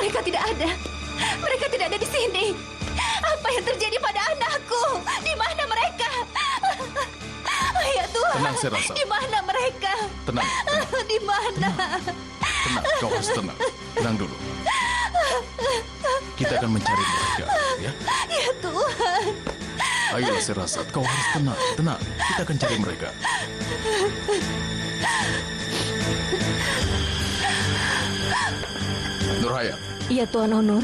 Mereka tidak ada. Mereka tidak ada di sini. Apa yang terjadi pada anakku? Di mana mereka? Ya Tuhan. Tenang, Serasa. Di mana mereka? Tenang. Di mana? Tenang, kau harus tenang. Tenang dulu. Kita akan mencari mereka, ya? Ya Tuhan. Ayolah, Serasat, kau harus tenang. Tenang, kita akan cari mereka. Nurhayat, Iya Tuan Onur.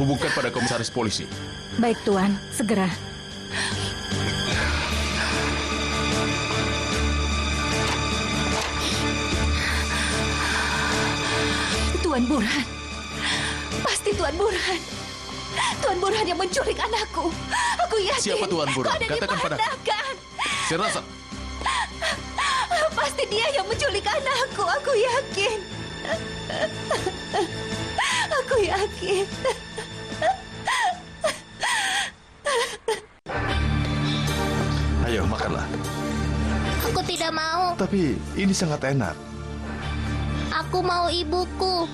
hubungkan pada komisaris polisi. Baik Tuan, segera. Tuan Burhan. Pasti Tuan Burhan. Tuan Burhan yang menculik anakku. Aku yakin. Siapa Tuan Burhan? Kau ada di Katakan mana, padaku. kan? Serasat, Pasti dia yang menculik anakku. Aku yakin. Aku yakin. Ayo, makanlah. Aku tidak mau. Tapi ini sangat enak. Aku mau ibuku.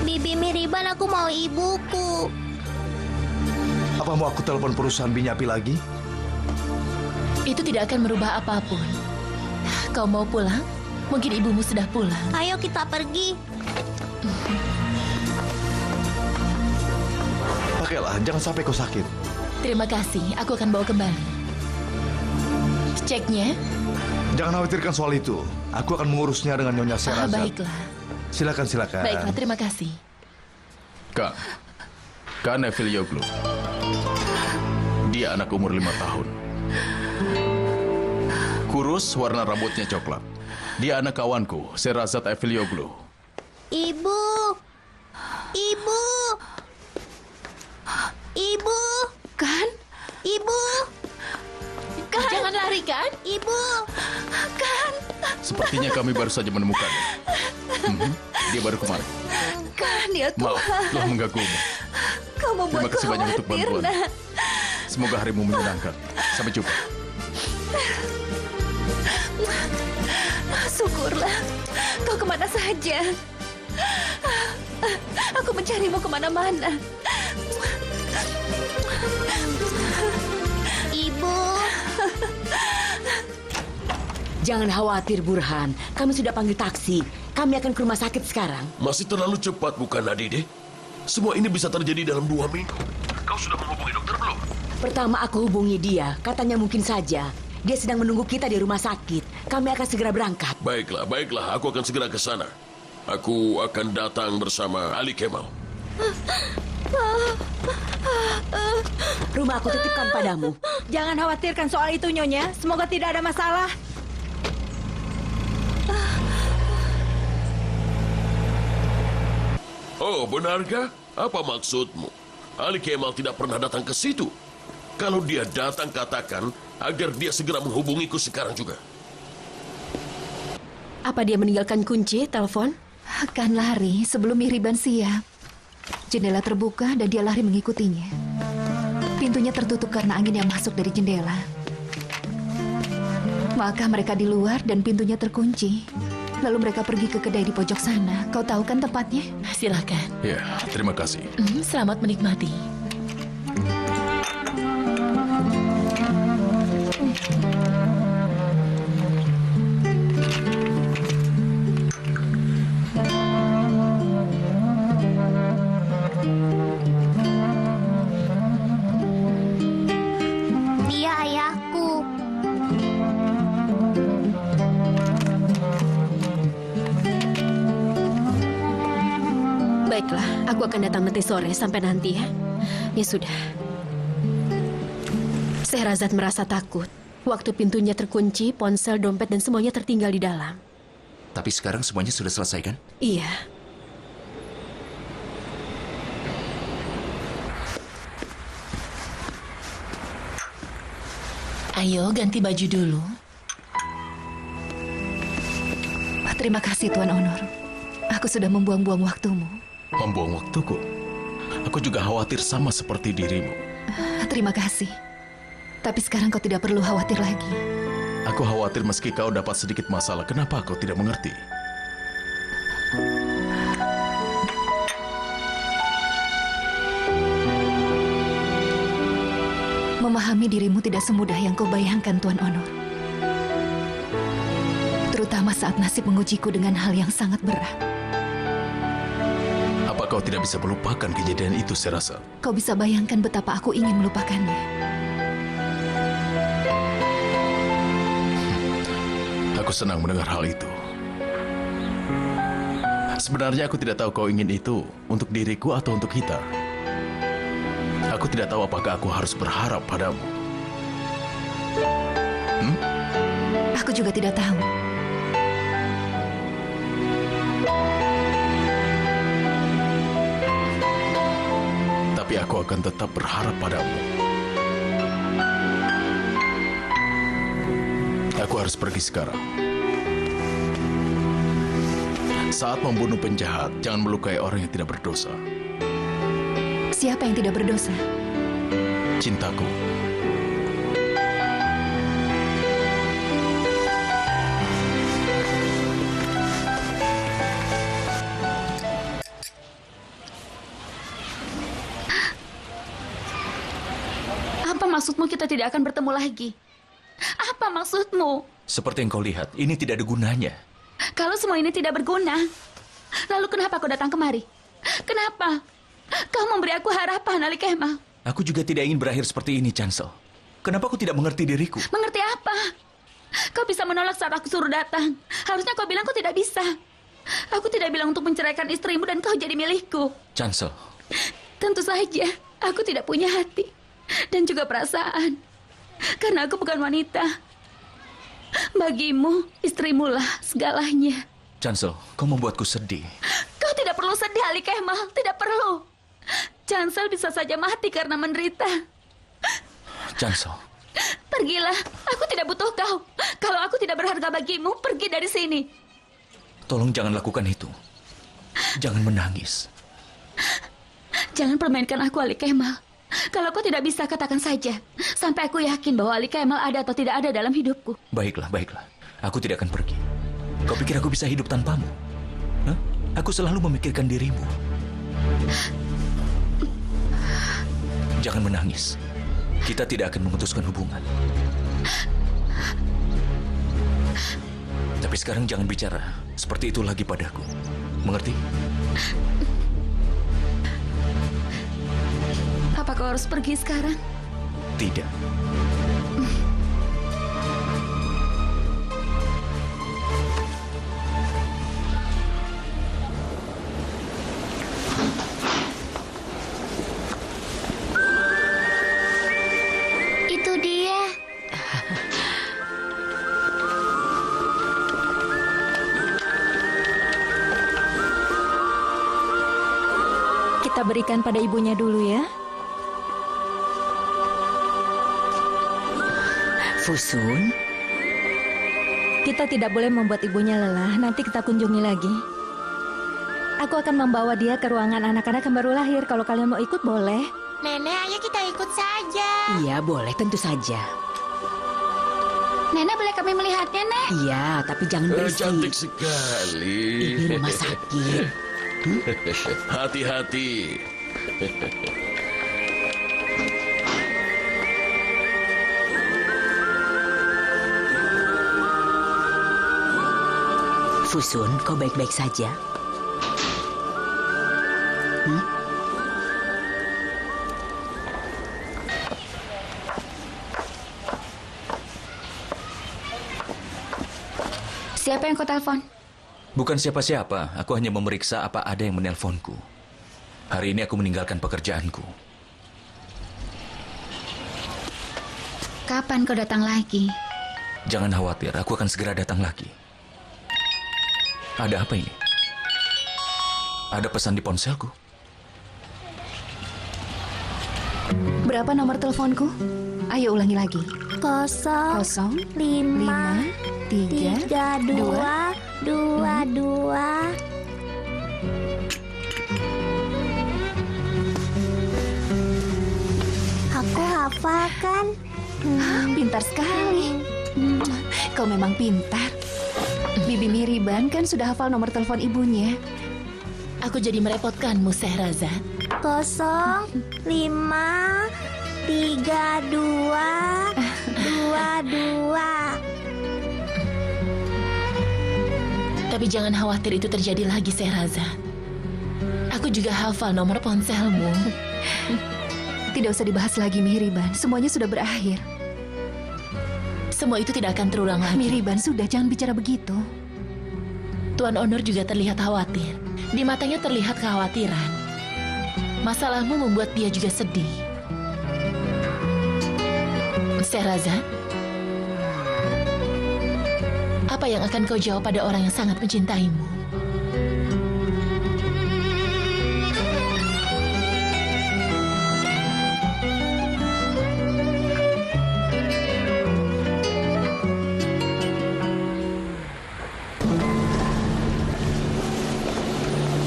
Bibi Miriban, aku mau ibuku. Apa mau aku telepon perusahaan Binyapi lagi? Itu tidak akan merubah apapun. Kau mau pulang? Mungkin ibumu sudah pulang. Ayo kita pergi. Pakailah, jangan sampai kau sakit. Terima kasih, aku akan bawa kembali. Ceknya? Jangan khawatirkan soal itu. Aku akan mengurusnya dengan Nyonya Sherazad. Baiklah. Silakan, silakan. Baiklah, terima kasih. Kak Neville Yoglu. Dia anak umur 5 tahun. Kurus, warna rambutnya coklat. Dia anak kawanku, Sherazad Evilioglu. Ibu. Ibu. Ibu. Kan? Ibu. Kan? Jangan lari, kan? Ibu. Kan? Sepertinya kami baru saja menemukannya. Dia baru kemarin. Kan ya Maaf, Tuhan. telah mengganggumu. Kau Terima membuatku kasih banyak untuk khawatir, bantuan. Nak. Semoga harimu menyenangkan. Sampai jumpa. Syukurlah. Kau kemana saja? Aku mencarimu kemana-mana. Ibu. Jangan khawatir, Burhan. Kami sudah panggil taksi. Kami akan ke rumah sakit sekarang. Masih terlalu cepat, bukan, Nadide? Semua ini bisa terjadi dalam 2 minggu. Kau sudah menghubungi dokter belum? Pertama aku hubungi dia. Katanya mungkin saja. Dia sedang menunggu kita di rumah sakit. Kami akan segera berangkat. Baiklah, baiklah. Aku akan segera ke sana. Aku akan datang bersama Ali Kemal. Rumah aku titipkan padamu. Jangan khawatirkan soal itu, Nyonya. Semoga tidak ada masalah. Oh, benarkah? Apa maksudmu? Ali Kemal tidak pernah datang ke situ. Kalau dia datang, katakan agar dia segera menghubungiku sekarang juga. Apa dia meninggalkan kunci telepon? Akan lari sebelum Mihriban siap. Jendela terbuka dan dia lari mengikutinya. Pintunya tertutup karena angin yang masuk dari jendela. Maka mereka di luar dan pintunya terkunci. Lalu mereka pergi ke kedai di pojok sana. Kau tahu kan tempatnya? Silakan. Ya, terima kasih. Selamat menikmati. Dia ayahku. Baiklah, aku akan datang nanti sore sampai nanti ya. Ya sudah. Sherazad merasa takut. Waktu pintunya terkunci, ponsel, dompet, dan semuanya tertinggal di dalam. Tapi sekarang semuanya sudah selesai, kan? Iya. Ayo, ganti baju dulu. Terima kasih, Tuan Onur. Aku sudah membuang-buang waktumu. Membuang waktuku. Aku juga khawatir sama seperti dirimu. Terima kasih. Tapi sekarang kau tidak perlu khawatir lagi. Aku khawatir meski kau dapat sedikit masalah. Kenapa kau tidak mengerti? Memahami dirimu tidak semudah yang kau bayangkan, Tuan Onur. Terutama saat nasib mengujiku dengan hal yang sangat berat. Apa kau tidak bisa melupakan kejadian itu, Sherazad? Kau bisa bayangkan betapa aku ingin melupakannya. Aku senang mendengar hal itu. Sebenarnya aku tidak tahu kau ingin itu untuk diriku atau untuk kita. Aku tidak tahu apakah aku harus berharap padamu. Aku juga tidak tahu. Tapi aku akan tetap berharap padamu. Aku harus pergi sekarang. Saat membunuh penjahat, jangan melukai orang yang tidak berdosa. Siapa yang tidak berdosa? Cintaku. Apa maksudmu kita tidak akan bertemu lagi? Apa maksudmu? Seperti yang kau lihat, ini tidak ada gunanya. Kalau semua ini tidak berguna, lalu kenapa kau datang kemari? Kenapa? Kau memberi aku harapan, Ali Kemal. Aku juga tidak ingin berakhir seperti ini, Chancel. Kenapa kau tidak mengerti diriku? Mengerti apa? Kau bisa menolak saat aku suruh datang. Harusnya kau bilang kau tidak bisa. Aku tidak bilang untuk menceraikan istrimu dan kau jadi milikku. Chancel, Tentu saja, aku tidak punya hati dan juga perasaan. Karena aku bukan wanita. Bagimu, istrimulah segalanya. Chancel, kau membuatku sedih. Kau tidak perlu sedih, Ali Kemal. Tidak perlu. Chancel bisa saja mati karena menderita. Chancel, Pergilah. Aku tidak butuh kau. Kalau aku tidak berharga bagimu, pergi dari sini. tolong jangan lakukan itu. Jangan menangis. Jangan permainkan aku, Ali Kemal. Kalau kau tidak bisa, katakan saja. Sampai aku yakin bahwa Ali Kemal ada atau tidak ada dalam hidupku. Baiklah, baiklah. Aku tidak akan pergi. Kau pikir aku bisa hidup tanpamu? Hah? Aku selalu memikirkan dirimu. Jangan menangis. Kita tidak akan memutuskan hubungan. Tapi sekarang jangan bicara seperti itu lagi padaku. Mengerti? Apa kau harus pergi sekarang? Tidak. Itu dia. Kita berikan pada ibunya dulu ya. Fusun, Kita tidak boleh membuat ibunya lelah. Nanti kita kunjungi lagi. Aku akan membawa dia ke ruangan anak-anak yang baru lahir. Kalau kalian mau ikut, boleh. Nenek, ayo kita ikut saja. iya boleh tentu saja. Nenek, boleh kami melihatnya, Nek? Iya, tapi jangan berisik. Cantik sekali. Ini rumah sakit. Hati-hati. Fusun, kau baik-baik saja? Siapa yang kau telepon? Bukan siapa-siapa. Aku hanya memeriksa apa ada yang menelponku. Hari ini aku meninggalkan pekerjaanku. Kapan kau datang lagi? Jangan khawatir, aku akan segera datang lagi. Ada apa ini? Ada pesan di ponselku. Berapa nomor teleponku? Ayo ulangi lagi. 0, 0, 5, 5, 3, 3, 2, 2, 2. Aku hafal kan? Pintar sekali. Kau memang pintar. Bibi Miriban kan sudah hafal nomor telepon ibunya. Aku jadi merepotkanmu, Sherazad. 0, 5, 3, 2, 2, 2. Tapi jangan khawatir itu terjadi lagi, Sehraza. Aku juga hafal nomor ponselmu. Tidak usah dibahas lagi, Mihriban. Semuanya sudah berakhir. Semua itu tidak akan terulang lagi. Mihriban, sudah, jangan bicara begitu. Tuan Onur juga terlihat khawatir. Di matanya terlihat kekhawatiran. Masalahmu membuat dia juga sedih. Sehraza, apa yang akan kau jawab pada orang yang sangat mencintaimu?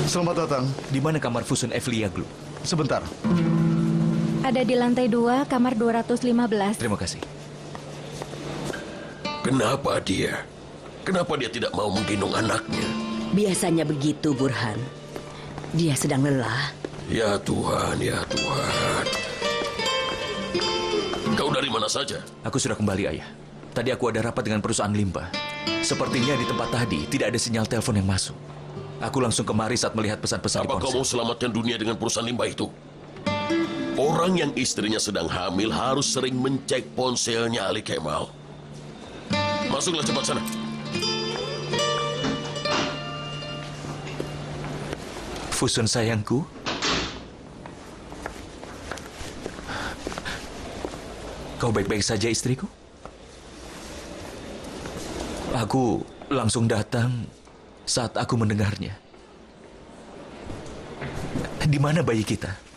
Selamat datang. Di mana kamar Fusun Evliaglu? Sebentar. Ada di lantai 2, kamar 215. Terima kasih. Kenapa dia? Kenapa dia tidak mau menggendong anaknya? Biasanya begitu, Burhan. Dia sedang lelah. Ya Tuhan, ya Tuhan. Kau dari mana saja? Aku sudah kembali, Ayah. Tadi aku ada rapat dengan perusahaan limbah. Sepertinya di tempat tadi tidak ada sinyal telepon yang masuk. Aku langsung kemari saat melihat pesan-pesan di Apa kau ponsel. mau selamatkan dunia dengan perusahaan limbah itu? Orang yang istrinya sedang hamil harus sering mencek ponselnya Ali Kemal. Masuklah cepat sana. Fusun sayangku. Kau baik-baik saja, istriku? Aku langsung datang saat aku mendengarnya. Di mana bayi kita?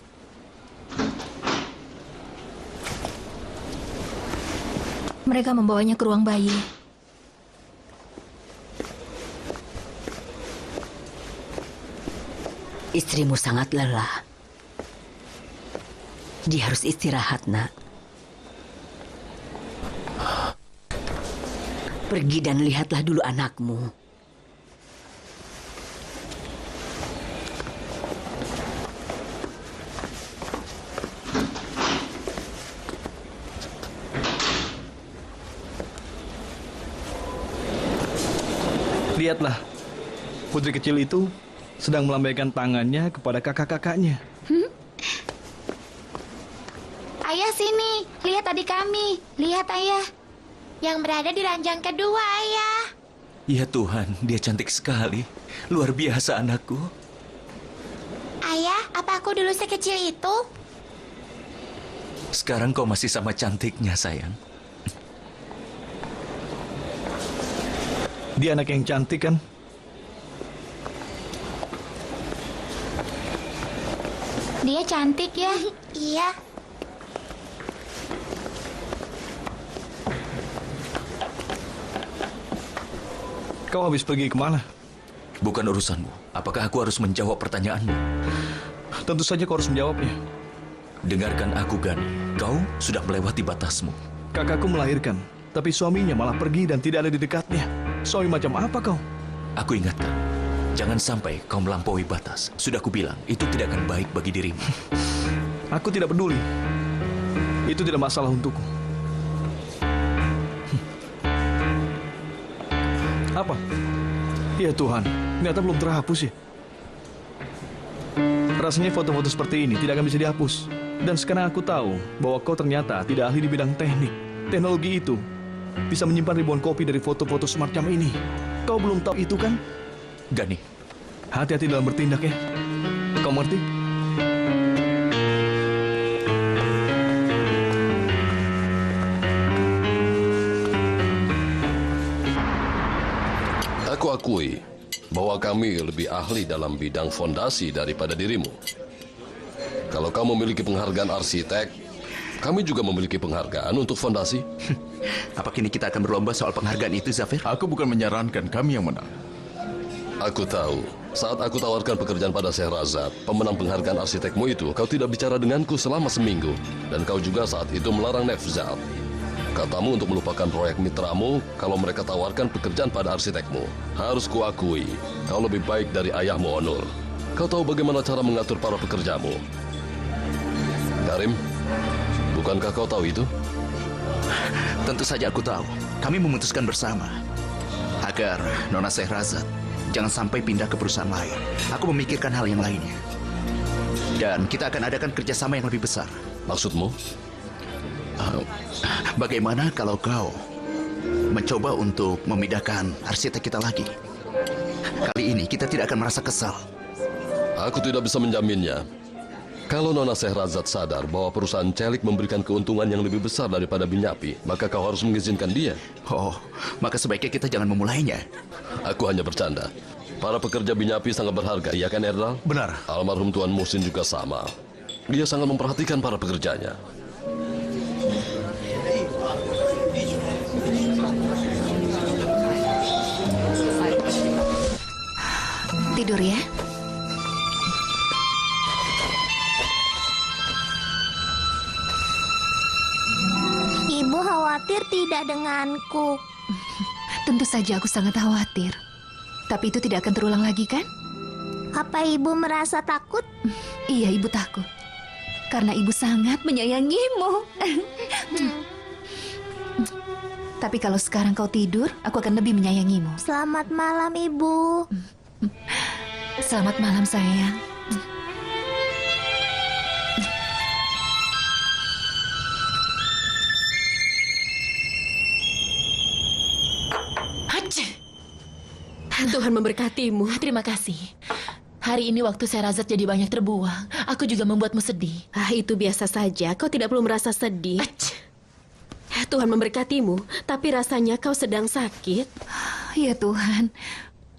Mereka membawanya ke ruang bayi. Istrimu sangat lelah. Dia harus istirahat, Nak. Pergi dan lihatlah dulu anakmu. Lihatlah, putri kecil itu sedang melambaikan tangannya kepada kakak-kakaknya. Ayah sini, lihat adik kami. Lihat ayah. Yang berada di ranjang kedua, ayah. Ya Tuhan, dia cantik sekali. Luar biasa anakku. Ayah, apa aku dulu sekecil itu? Sekarang kau masih sama cantiknya, sayang. Dia anak yang cantik kan? Dia cantik ya? Iya. Kau habis pergi kemana? Bukan urusanmu. Apakah aku harus menjawab pertanyaanmu? Tentu saja kau harus menjawabnya. Dengarkan aku, Gani. Kau sudah melewati batasmu. Kakakku melahirkan, tapi suaminya malah pergi dan tidak ada di dekatnya. Suami macam apa kau? Aku ingatkan, jangan sampai kau melampaui batas. Sudah kubilang, itu tidak akan baik bagi dirimu. Aku tidak peduli. Itu tidak masalah untukku. Apa? Ya Tuhan, ternyata belum terhapus ya. Rasanya foto-foto seperti ini tidak akan bisa dihapus. Dan sekarang aku tahu bahwa kau ternyata tidak ahli di bidang teknik. Teknologi itu bisa menyimpan ribuan kopi dari foto-foto semacam ini. Kau belum tahu itu kan? Gani, hati-hati dalam bertindak ya. Kau mengerti? Aku akui bahwa kami lebih ahli dalam bidang fondasi daripada dirimu. Kalau kamu memiliki penghargaan arsitek, kami juga memiliki penghargaan untuk fondasi. Apa kini kita akan berlomba soal penghargaan itu, Zafir? Aku bukan menyarankan kami yang menang. Aku tahu, saat aku tawarkan pekerjaan pada Sehrazad, pemenang penghargaan arsitekmu itu, kau tidak bicara denganku selama seminggu. Dan kau juga saat itu melarang Nefzat. Katamu untuk melupakan proyek mitramu kalau mereka tawarkan pekerjaan pada arsitekmu. Harus kuakui, kau lebih baik dari ayahmu Onur. Kau tahu bagaimana cara mengatur para pekerjamu. Karim, Bukankah kau tahu itu? Tentu saja aku tahu. Kami memutuskan bersama agar Nona Sehrazad jangan sampai pindah ke perusahaan lain. Aku memikirkan hal yang lainnya. Dan kita akan adakan kerjasama yang lebih besar. Maksudmu? Bagaimana kalau kau mencoba untuk memindahkan arsitek kita lagi? Kali ini kita tidak akan merasa kesal. Aku tidak bisa menjaminnya. Kalau Nona Sehrazad sadar bahwa perusahaan Celik memberikan keuntungan yang lebih besar daripada Binyapi, maka kau harus mengizinkan dia. Oh, maka sebaiknya kita jangan memulainya. Aku hanya bercanda. Para pekerja Binyapi sangat berharga, iya kan Erdal? Benar. Almarhum Tuan Muhsin juga sama. Dia sangat memperhatikan para pekerjanya. Tidur ya. Ibu khawatir tidak denganku. Tentu saja aku sangat khawatir. Tapi itu tidak akan terulang lagi kan? Apa ibu merasa takut? Iya, ibu takut. Karena ibu sangat menyayangimu. Tapi kalau sekarang kau tidur, aku akan lebih menyayangimu. Selamat malam, Ibu. Selamat malam, sayang. Tuhan memberkatimu. Terima kasih. Hari ini waktu Sehrazad jadi banyak terbuang, aku juga membuatmu sedih. Itu biasa saja. Kau tidak perlu merasa sedih. Tuhan memberkatimu, tapi rasanya kau sedang sakit. Ya Tuhan,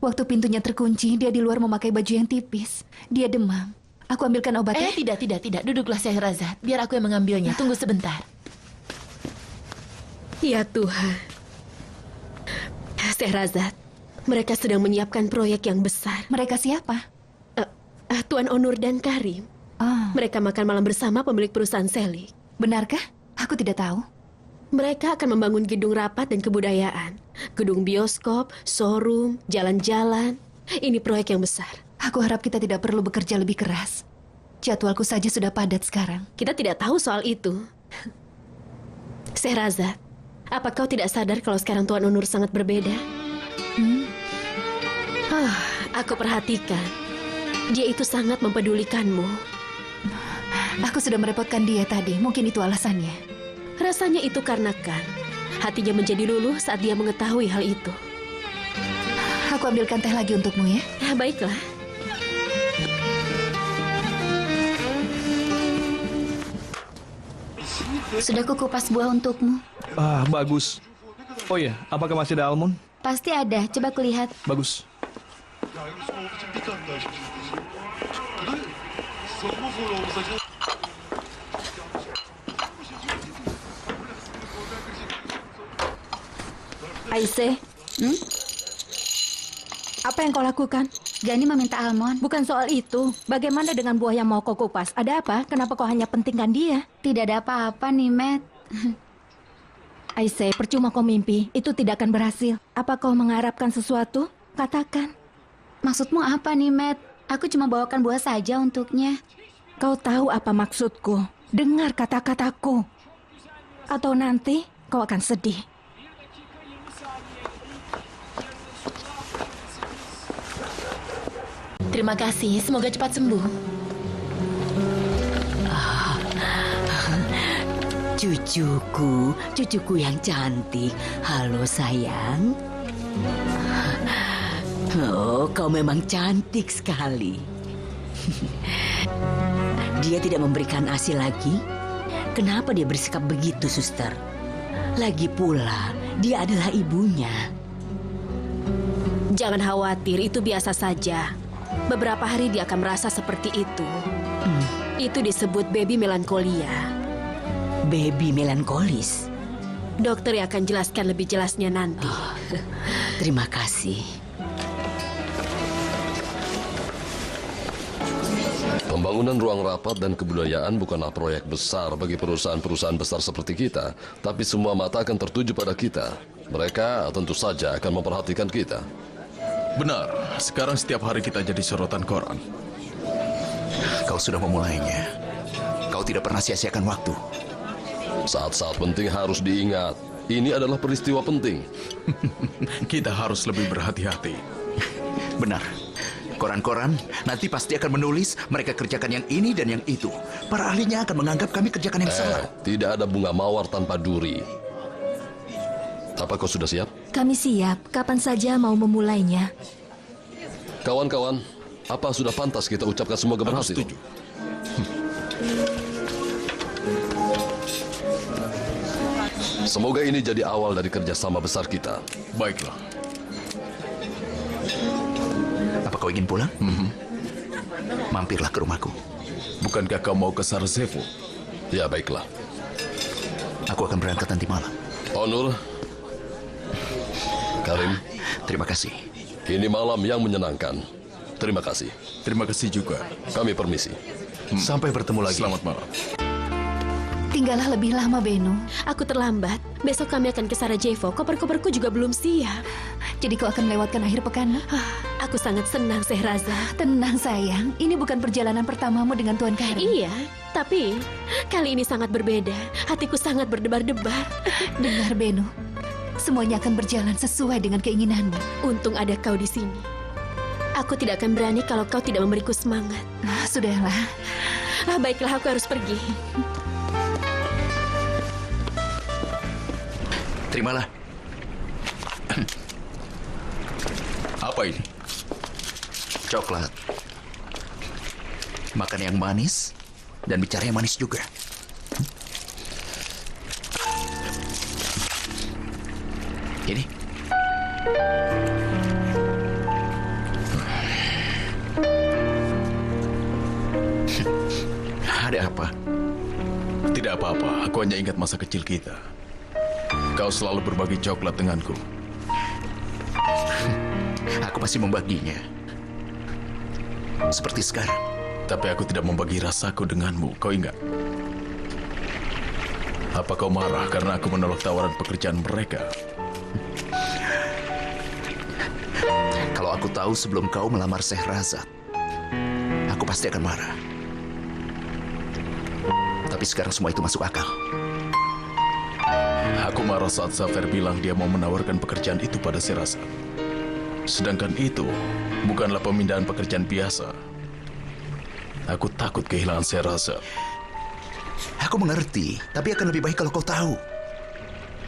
waktu pintunya terkunci, dia di luar memakai baju yang tipis. Dia demam. Aku ambilkan obatnya. Tidak. Duduklah Sehrazad. Biar aku yang mengambilnya. Tunggu sebentar. Ya Tuhan. Sehrazad, mereka sedang menyiapkan proyek yang besar. Mereka siapa? Tuan Onur dan Karim. Mereka makan malam bersama pemilik perusahaan Celik. Benarkah? Aku tidak tahu. Mereka akan membangun gedung rapat dan kebudayaan. Gedung bioskop, showroom, jalan-jalan. Ini proyek yang besar. Aku harap kita tidak perlu bekerja lebih keras. Jadwalku saja sudah padat sekarang. Kita tidak tahu soal itu. Sehrazad, apa kau tidak sadar kalau sekarang Tuan Onur sangat berbeda? Aku perhatikan. Dia itu sangat mempedulikanmu. Aku sudah merepotkan dia tadi. Mungkin itu alasannya. Rasanya itu karena kan hatinya menjadi luluh saat dia mengetahui hal itu. Aku ambilkan teh lagi untukmu ya. Baiklah. Sudah kukupas buah untukmu. Bagus. Oh iya, apakah masih ada almond? Pasti ada. Coba kulihat. Bagus. Aisyah, apa yang kau lakukan? Gani meminta almond. Bukan soal itu. Bagaimana dengan buah yang mau kau kupas? Ada apa? Kenapa kau hanya pentingkan dia? Tidak ada apa-apa, Nimet. Aisyah, percuma kau mimpi. Itu tidak akan berhasil. Apa kau mengharapkan sesuatu? Katakan. Maksudmu apa, Nimet? Aku cuma bawakan buah saja untuknya. Kau tahu apa maksudku? Dengar kata-kataku. Atau nanti kau akan sedih. Terima kasih. Semoga cepat sembuh. Cucuku yang cantik. Halo sayang. Oh, kau memang cantik sekali. Dia tidak memberikan ASI lagi? Kenapa dia bersikap begitu, suster? Lagi pula, dia adalah ibunya. Jangan khawatir, itu biasa saja. Beberapa hari dia akan merasa seperti itu. Itu disebut baby melankolia. Baby melankolis? Dokter yang akan jelaskan lebih jelasnya nanti. Terima kasih. Pembangunan ruang rapat dan kebudayaan bukanlah proyek besar bagi perusahaan-perusahaan besar seperti kita, tapi semua mata akan tertuju pada kita. Mereka tentu saja akan memperhatikan kita. Benar, sekarang setiap hari kita jadi sorotan koran. Kau sudah memulainya. Kau tidak pernah sia-siakan waktu. Saat-saat penting harus diingat. Ini adalah peristiwa penting. Kita harus lebih berhati-hati. Benar. Koran-koran nanti pasti akan menulis mereka kerjakan yang ini dan yang itu. Para ahlinya akan menganggap kami kerjakan yang salah. Tidak ada bunga mawar tanpa duri. Apa kau sudah siap? Kami siap. Kapan saja mau memulainya. Kawan-kawan, apa sudah pantas kita ucapkan semoga berhasil? Setuju. Semoga ini jadi awal dari kerjasama besar kita. Baiklah. Apa kau ingin pulang? Mampirlah ke rumahku. Bukankah kau mau ke Sarajevo? Ya, baiklah. Aku akan berangkat nanti malam. Onur, Karim, terima kasih. Ini malam yang menyenangkan. Terima kasih. Terima kasih juga. Kami permisi. Sampai bertemu lagi. Selamat malam. Tinggallah lebih lama, Beno. Aku terlambat. Besok kami akan ke Sarajevo. Koper-koperku juga belum siap. Jadi kau akan melewatkan akhir pekan? Aku sangat senang, Sehrazad. Tenang, sayang. Ini bukan perjalanan pertamamu dengan Tuan Karim. Iya, tapi kali ini sangat berbeda. Hatiku sangat berdebar-debar. Dengar, Beno. Semuanya akan berjalan sesuai dengan keinginanmu. Untung ada kau di sini. Aku tidak akan berani kalau kau tidak memberiku semangat. Sudahlah. Baiklah, aku harus pergi. Terimalah. Apa ini? Coklat. Makan yang manis dan bicara yang manis juga. Ini. Ada apa? Tidak apa-apa. Aku hanya ingat masa kecil kita. Kau selalu berbagi coklat denganku. Aku masih membaginya. Seperti sekarang. Tapi aku tidak membagi rasaku denganmu. Kau ingat? Apa kau marah karena aku menolak tawaran pekerjaan mereka? Kalau aku tahu sebelum kau melamar Sehrazad, aku pasti akan marah. Tapi sekarang semua itu masuk akal. Aku marah saat Zafer bilang dia mau menawarkan pekerjaan itu pada Sehrazad. Sedangkan itu bukanlah pemindahan pekerjaan biasa. Aku takut kehilangan Sehrazad. Aku mengerti, tapi akan lebih baik kalau kau tahu.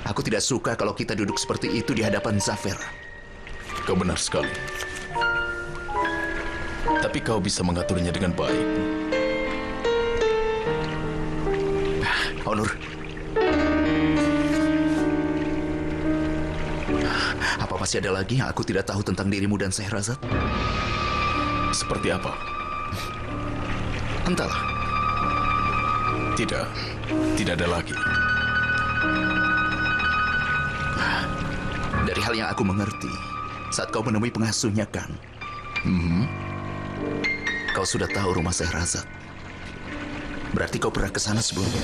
Aku tidak suka kalau kita duduk seperti itu di hadapan Zafer. Kau benar sekali. Tapi kau bisa mengaturnya dengan baik. Onur. Apa masih ada lagi yang aku tidak tahu tentang dirimu dan Sehrazad? Seperti apa? Entahlah. Tidak ada lagi. Dari hal yang aku mengerti, saat kau menemui pengasuhnya kan, kau sudah tahu rumah Sehrazad. Berarti kau pernah ke sana sebelumnya.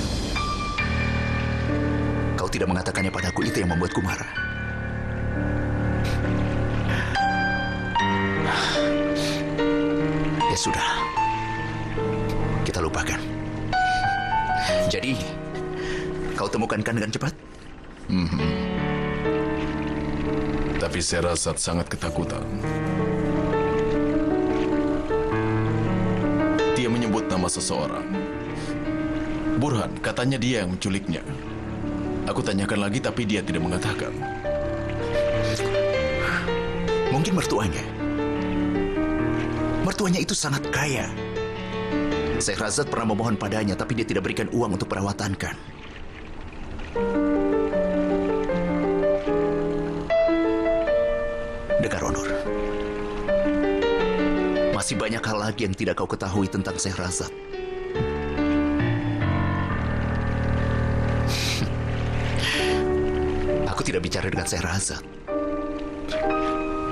Kau tidak mengatakannya padaku, itu yang membuatku marah. Ya sudah, kita lupakan. Jadi, kau temukan kan dengan cepat? Tapi Sehrazad sangat ketakutan. Dia menyebut nama seseorang. Burhan, katanya dia yang menculiknya. Aku tanyakan lagi, tapi dia tidak mengatakan. Mungkin mertuanya. Mertuanya itu sangat kaya. Sehrazad pernah memohon padanya, tapi dia tidak berikan uang untuk perawatan kan. Dengar, Onur. Masih banyak hal lagi yang tidak kau ketahui tentang Sehrazad. Aku tidak bicara dengan Sehrazad.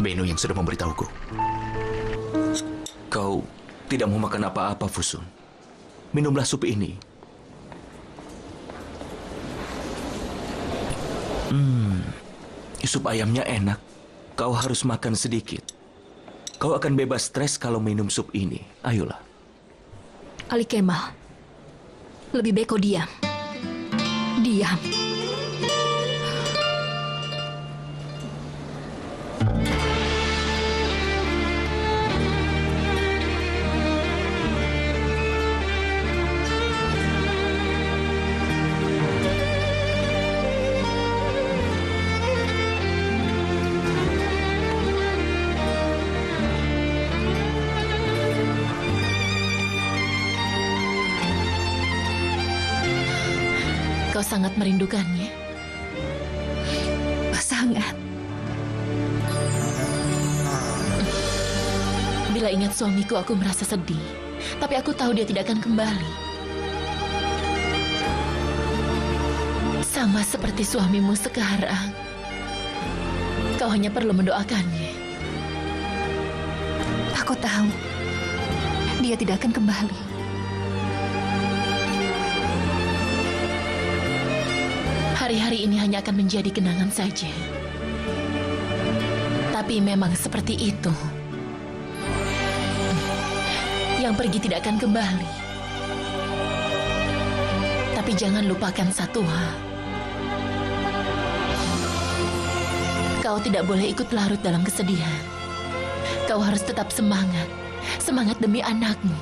Beno yang sudah memberitahuku. Kau tidak mau makan apa-apa, Fusun. Minumlah sup ini. Sup ayamnya enak. Kau harus makan sedikit. Kau akan bebas stres kalau minum sup ini. Ayolah. Ali Kemal, lebih baik kau diam. Diam diam. Kau sangat merindukannya. Sangat. Bila ingat suamiku, aku merasa sedih. Tapi aku tahu dia tidak akan kembali. Sama seperti suamimu sekarang. Kau hanya perlu mendoakannya. Aku tahu. Dia tidak akan kembali. Hari-hari ini hanya akan menjadi kenangan saja. Tapi memang seperti itu. Yang pergi tidak akan kembali. Tapi jangan lupakan satu hal. Kau tidak boleh ikut larut dalam kesedihan. Kau harus tetap semangat. Semangat demi anakmu.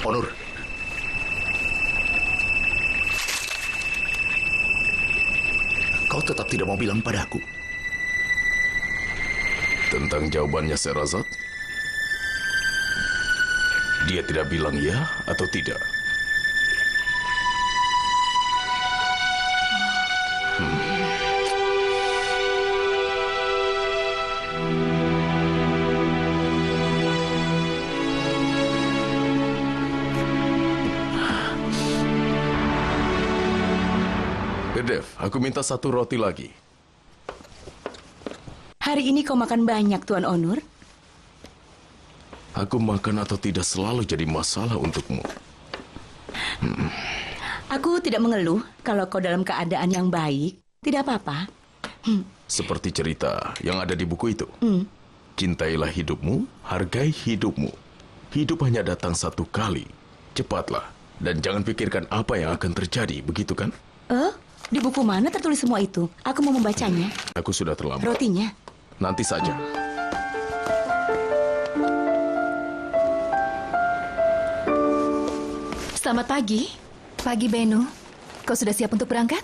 Onur. Kau tetap tidak mau bilang padaku. Tentang jawabannya, Sherazad? Dia tidak bilang ya atau tidak. Dev, aku minta satu roti lagi. Hari ini kau makan banyak, Tuan Onur. Aku makan atau tidak selalu jadi masalah untukmu. Aku tidak mengeluh kalau kau dalam keadaan yang baik. Tidak apa-apa. Seperti cerita yang ada di buku itu. Cintailah hidupmu, hargai hidupmu. Hidup hanya datang satu kali. Cepatlah. Dan jangan pikirkan apa yang akan terjadi, begitu kan? Di buku mana tertulis semua itu? Aku mau membacanya. Aku sudah terlambat. Rotinya? Nanti saja. Selamat pagi. Pagi, Benu. Kau sudah siap untuk berangkat?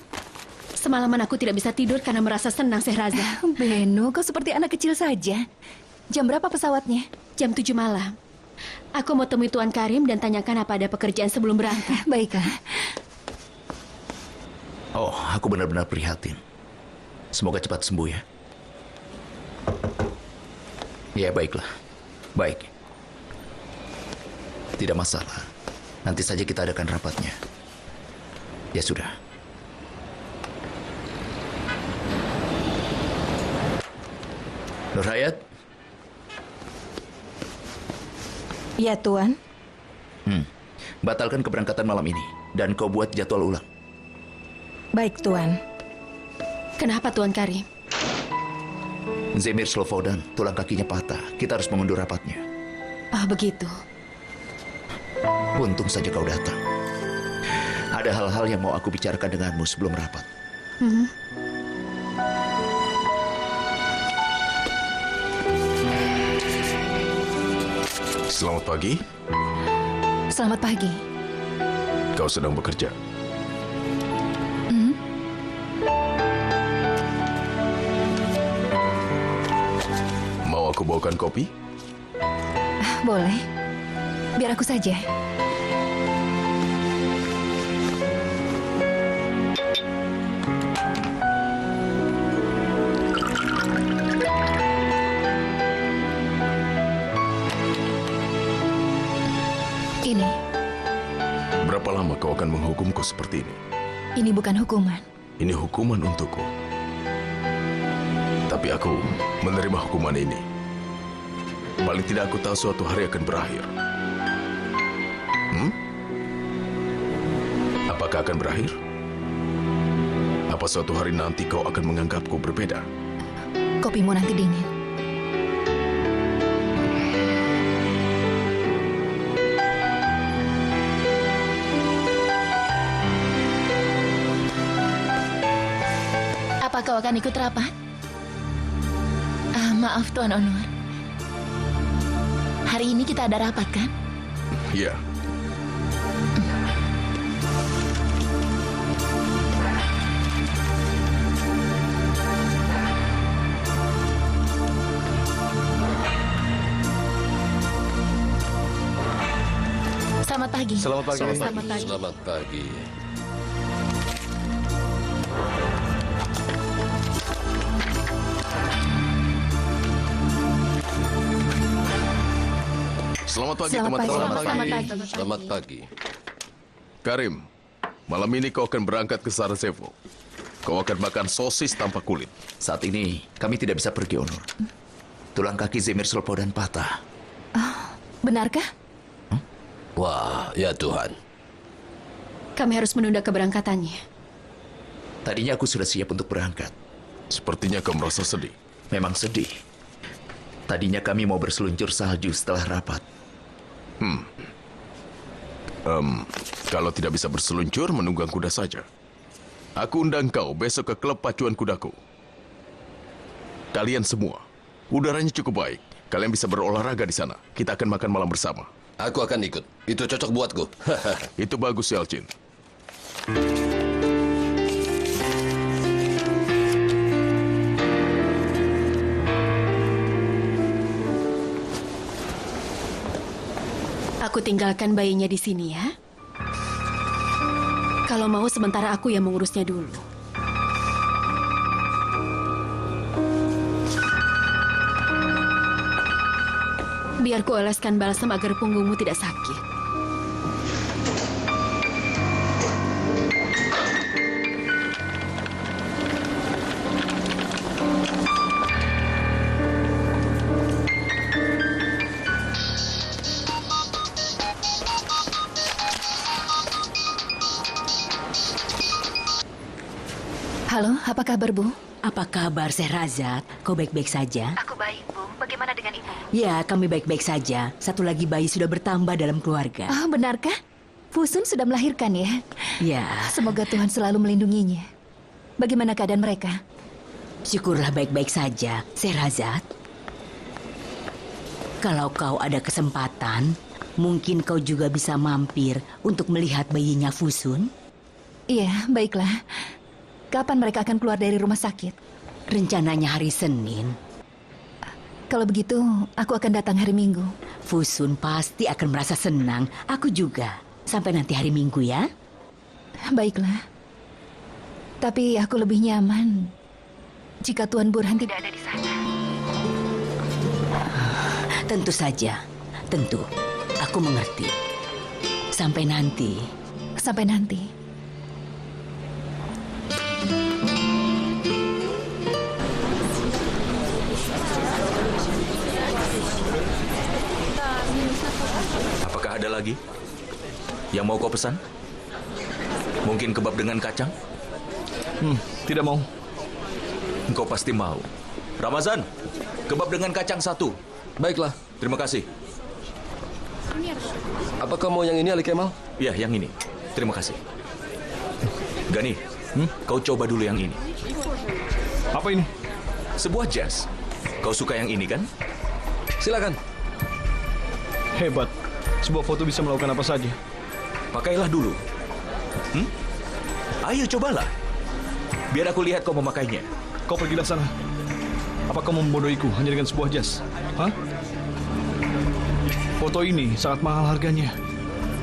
Semalaman aku tidak bisa tidur karena merasa senang, Sehraza. Benu, kau seperti anak kecil saja. Jam berapa pesawatnya? Jam 7 malam. Aku mau temui Tuan Karim dan tanyakan apa ada pekerjaan sebelum berangkat. Baiklah. Oh, aku benar-benar prihatin. Semoga cepat sembuh ya. Ya, baiklah. Baik. Tidak masalah. Nanti saja kita adakan rapatnya. Ya sudah. Nur Hayat? Ya, Tuan. Batalkan keberangkatan malam ini. Dan kau buat jadwal ulang. Baik, Tuan. Kenapa, Tuan Karim? Zemir Slovodan, tulang kakinya patah. Kita harus mengundur rapatnya. Begitu. Untung saja kau datang. Ada hal-hal yang mau aku bicarakan denganmu sebelum rapat. Selamat pagi. Selamat pagi. Kau sedang bekerja? Mau aku bawakan kopi? Boleh. Biar aku saja. Ini. Berapa lama kau akan menghukumku seperti ini? Ini bukan hukuman. Ini hukuman untukku. Tapi aku menerima hukuman ini. Paling tidak aku tahu suatu hari akan berakhir. Apakah akan berakhir? Apa suatu hari nanti kau akan menganggapku berbeda? Kopimu nanti dingin. Apa kau akan ikut rapat? Maaf, Tuan Onur. Hari ini kita ada rapat, kan? Iya. Selamat pagi. Selamat pagi. Selamat pagi. Selamat pagi. Selamat pagi, Selamat pagi. teman-teman. Selamat pagi. Selamat pagi. Karim, malam ini kau akan berangkat ke Sarajevo. Kau akan makan sosis tanpa kulit. Saat ini kami tidak bisa pergi, Onur. Tulang kaki Zemir Slobodan patah. Benarkah? Wah, ya Tuhan. Kami harus menunda keberangkatannya. Tadinya aku sudah siap untuk berangkat. Sepertinya kau merasa sedih. Memang sedih. Tadinya kami mau berseluncur salju setelah rapat. Kalau tidak bisa berseluncur, menunggang kuda saja. Aku undang kau besok ke klub pacuan kudaku. Kalian semua, udaranya cukup baik. Kalian bisa berolahraga di sana. Kita akan makan malam bersama. Aku akan ikut. Itu cocok buatku. Itu bagus, Yelchin. Aku tinggalkan bayinya di sini ya. Kalau mau sementara aku yang mengurusnya dulu. Biar ku oleskan balsam agar punggungmu tidak sakit. Halo, apa kabar, Bu? Apa kabar, Sehrazad? Kau baik-baik saja? Aku baik, Bu. Bagaimana dengan Ibu? Ya, kami baik-baik saja. Satu lagi bayi sudah bertambah dalam keluarga. Oh, benarkah? Fusun sudah melahirkan ya? Ya. Semoga Tuhan selalu melindunginya. Bagaimana keadaan mereka? Syukurlah baik-baik saja, Sehrazad. Kalau kau ada kesempatan, mungkin kau juga bisa mampir untuk melihat bayinya Fusun. Iya, baiklah. Kapan mereka akan keluar dari rumah sakit? Rencananya hari Senin. Kalau begitu, aku akan datang hari Minggu. Fusun pasti akan merasa senang. Aku juga. Sampai nanti hari Minggu ya. Baiklah. Tapi aku lebih nyaman jika Tuan Burhan tidak ada di sana. Tentu saja. Tentu. Aku mengerti. Sampai nanti. Sampai nanti. Apakah ada lagi yang mau kau pesan? Mungkin kebab dengan kacang? Tidak mau. Engkau pasti mau. Ramazan, kebab dengan kacang 1. Baiklah. Terima kasih. Apakah mau yang ini, Ali Kemal? Ya, yang ini. Terima kasih. Gani, kau coba dulu yang ini. Apa ini? Sebuah jas. Kau suka yang ini kan? Silakan. Hebat. Sebuah foto bisa melakukan apa saja. Pakailah dulu. Ayo cobalah. Biar aku lihat kau memakainya. Kau pergilah sana. Apa kau membodohiku hanya dengan sebuah jas? Hah? Foto ini sangat mahal harganya.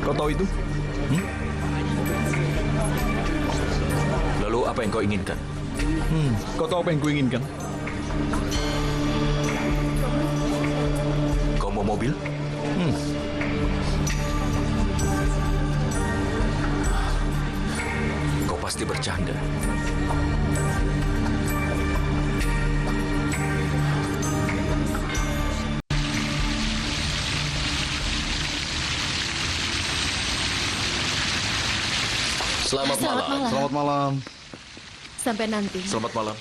Kau tahu itu? Lalu apa yang kau inginkan? Kau tahu apa yang kuinginkan? Kau mau mobil? Kau pasti bercanda. Selamat malam. Selamat malam. Sampai nanti. Selamat malam.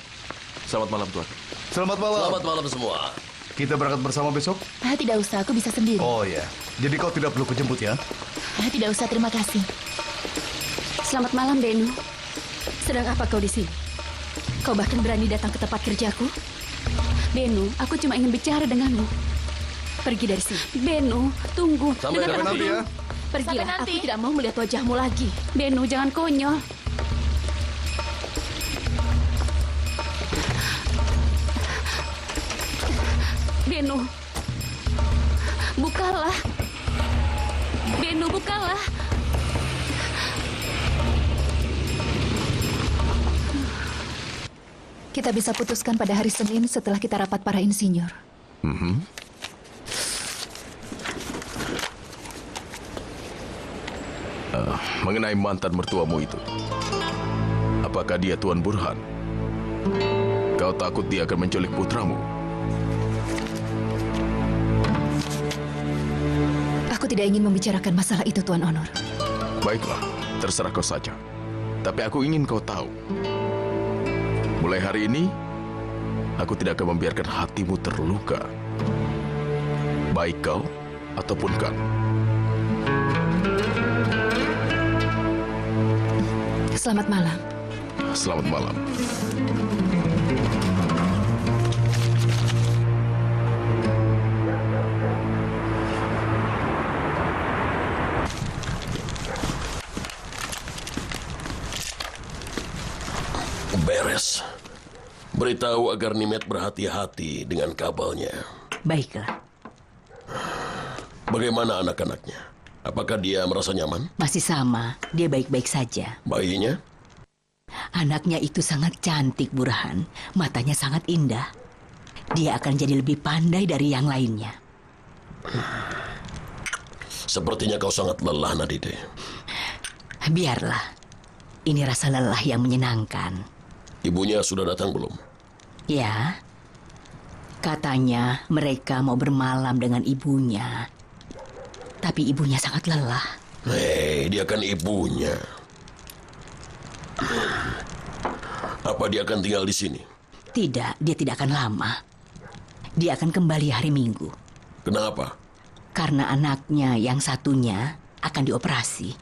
Selamat malam, Tuan. Selamat malam. Selamat malam semua. Kita berangkat bersama besok? Tidak usah, aku bisa sendiri. Oh ya. Jadi kau tidak perlu kujemput ya? Tidak usah, terima kasih. Selamat malam, Denu. Sedang apa kau di sini? Kau bahkan berani datang ke tempat kerjaku? Beno, aku cuma ingin bicara denganmu. Pergi dari sini. Beno, tunggu. Sampai nanti ya. Pergilah, Sampai nanti. aku tidak mau melihat wajahmu lagi. Beno, jangan konyol. Beno, bukalah. Beno, bukalah. Kita bisa putuskan pada hari Senin setelah kita rapat para insinyur. Mengenai mantan mertuamu itu, apakah dia Tuan Burhan? Kau takut dia akan menculik putramu? Aku tidak ingin membicarakan masalah itu, Tuan Honor. Baiklah, terserah kau saja. Tapi aku ingin kau tahu. Mulai hari ini, aku tidak akan membiarkan hatimu terluka. Baik kau ataupun kan. Selamat malam. Selamat malam. Beres. Beritahu agar Nimet berhati-hati dengan kabelnya. Baiklah. Bagaimana anak-anaknya? Apakah dia merasa nyaman? Masih sama, dia baik-baik saja. Bayinya? Anaknya itu sangat cantik, Burhan. Matanya sangat indah. Dia akan jadi lebih pandai dari yang lainnya. Sepertinya kau sangat lelah, Nadide. Biarlah. Ini rasa lelah yang menyenangkan. Ibunya sudah datang belum? Ya. Katanya mereka mau bermalam dengan ibunya. Tapi ibunya sangat lelah. Hei, dia kan ibunya. Apa dia akan tinggal di sini? Tidak, dia tidak akan lama. Dia akan kembali hari Minggu. Kenapa? Karena anaknya yang satunya akan dioperasi.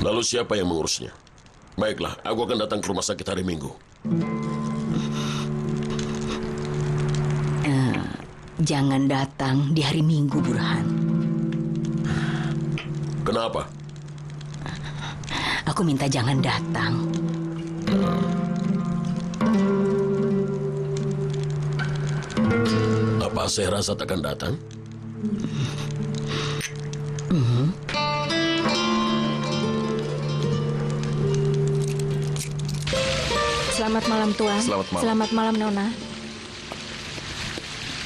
Lalu siapa yang mengurusnya? Baiklah, aku akan datang ke rumah sakit hari Minggu. Jangan datang di hari Minggu, Burhan. Kenapa? Aku minta jangan datang. Apa Sehrazad akan datang? Selamat malam, Tuan. Selamat malam. Selamat malam, Nona.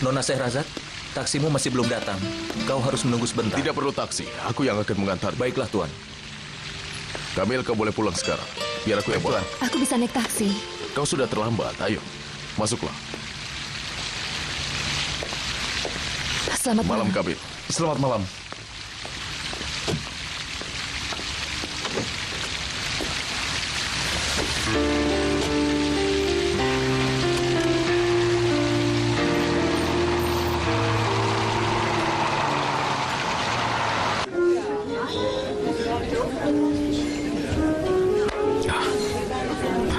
Nona Sehrazad, taksimu masih belum datang. Kau harus menunggu sebentar. Tidak perlu taksi, aku yang akan mengantar. Baiklah, Tuan. Kamil, kau boleh pulang sekarang. Biar aku yang bawa. Aku bisa naik taksi. Kau sudah terlambat, ayo. Masuklah. Selamat malam. Kamil. Selamat malam.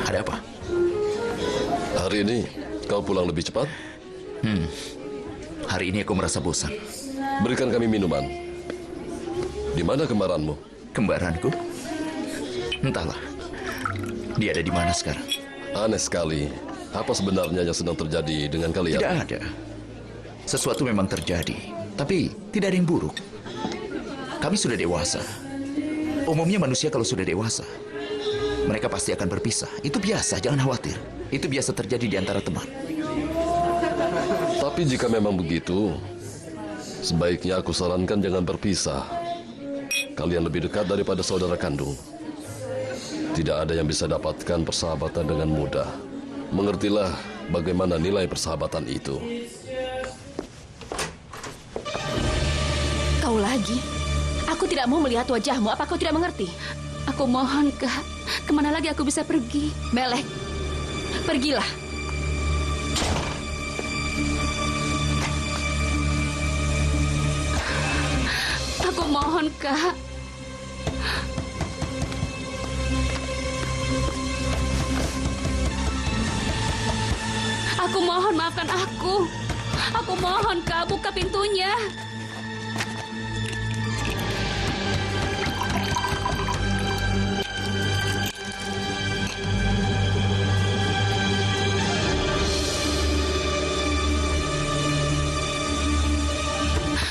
Ada apa? Hari ini kau pulang lebih cepat? Hari ini aku merasa bosan. Berikan kami minuman. Di mana kembaranmu? Kembaranku? Entahlah. Dia ada di mana sekarang? Aneh sekali. Apa sebenarnya yang sedang terjadi dengan kalian? Tidak ada. Sesuatu memang terjadi, tapi tidak ada yang buruk. Kami sudah dewasa. Umumnya manusia kalau sudah dewasa, mereka pasti akan berpisah. Itu biasa, jangan khawatir. Itu biasa terjadi di antara teman. Tapi jika memang begitu, sebaiknya aku sarankan jangan berpisah. Kalian lebih dekat daripada saudara kandung. Tidak ada yang bisa dapatkan persahabatan dengan mudah. Mengertilah bagaimana nilai persahabatan itu. Kau lagi? Aku tidak mau melihat wajahmu. Apa kau tidak mengerti? Aku mohon, Kak. Kemana lagi aku bisa pergi? Melek, pergilah. Aku mohon, Kak. Aku mohon maafkan aku. Aku mohon Kak, buka pintunya.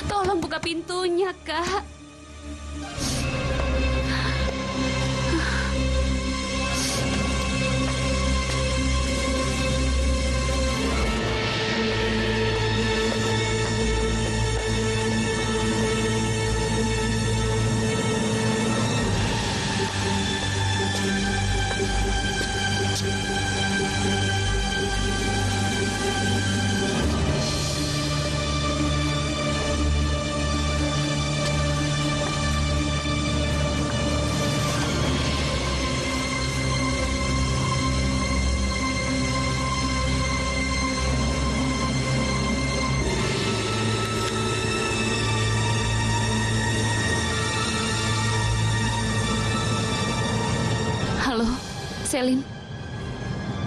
Tolong buka pintunya, Kak. Halo, Selin.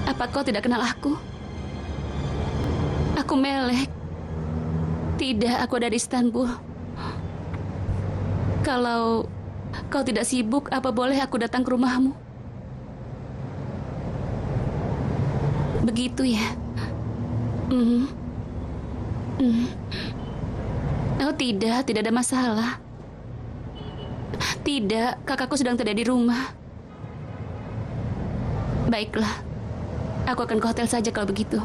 Apa kau tidak kenal aku? Aku Melek. Tidak, aku dari Istanbul. Kalau kau tidak sibuk, apa boleh aku datang ke rumahmu? Begitu ya? Oh tidak ada masalah. Tidak, kakakku sedang tidak di rumah. Baiklah, aku akan ke hotel saja kalau begitu.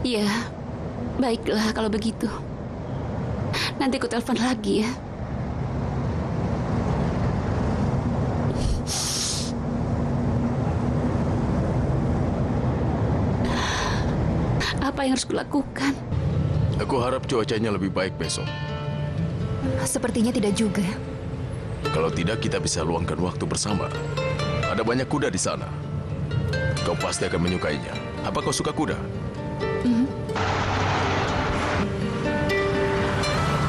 Iya, baiklah kalau begitu. Nanti aku telepon lagi ya. Apa yang harus kulakukan? Aku harap cuacanya lebih baik besok. Sepertinya tidak juga. Kalau tidak, kita bisa luangkan waktu bersama. Ada banyak kuda di sana. Kau pasti akan menyukainya. Apa kau suka kuda?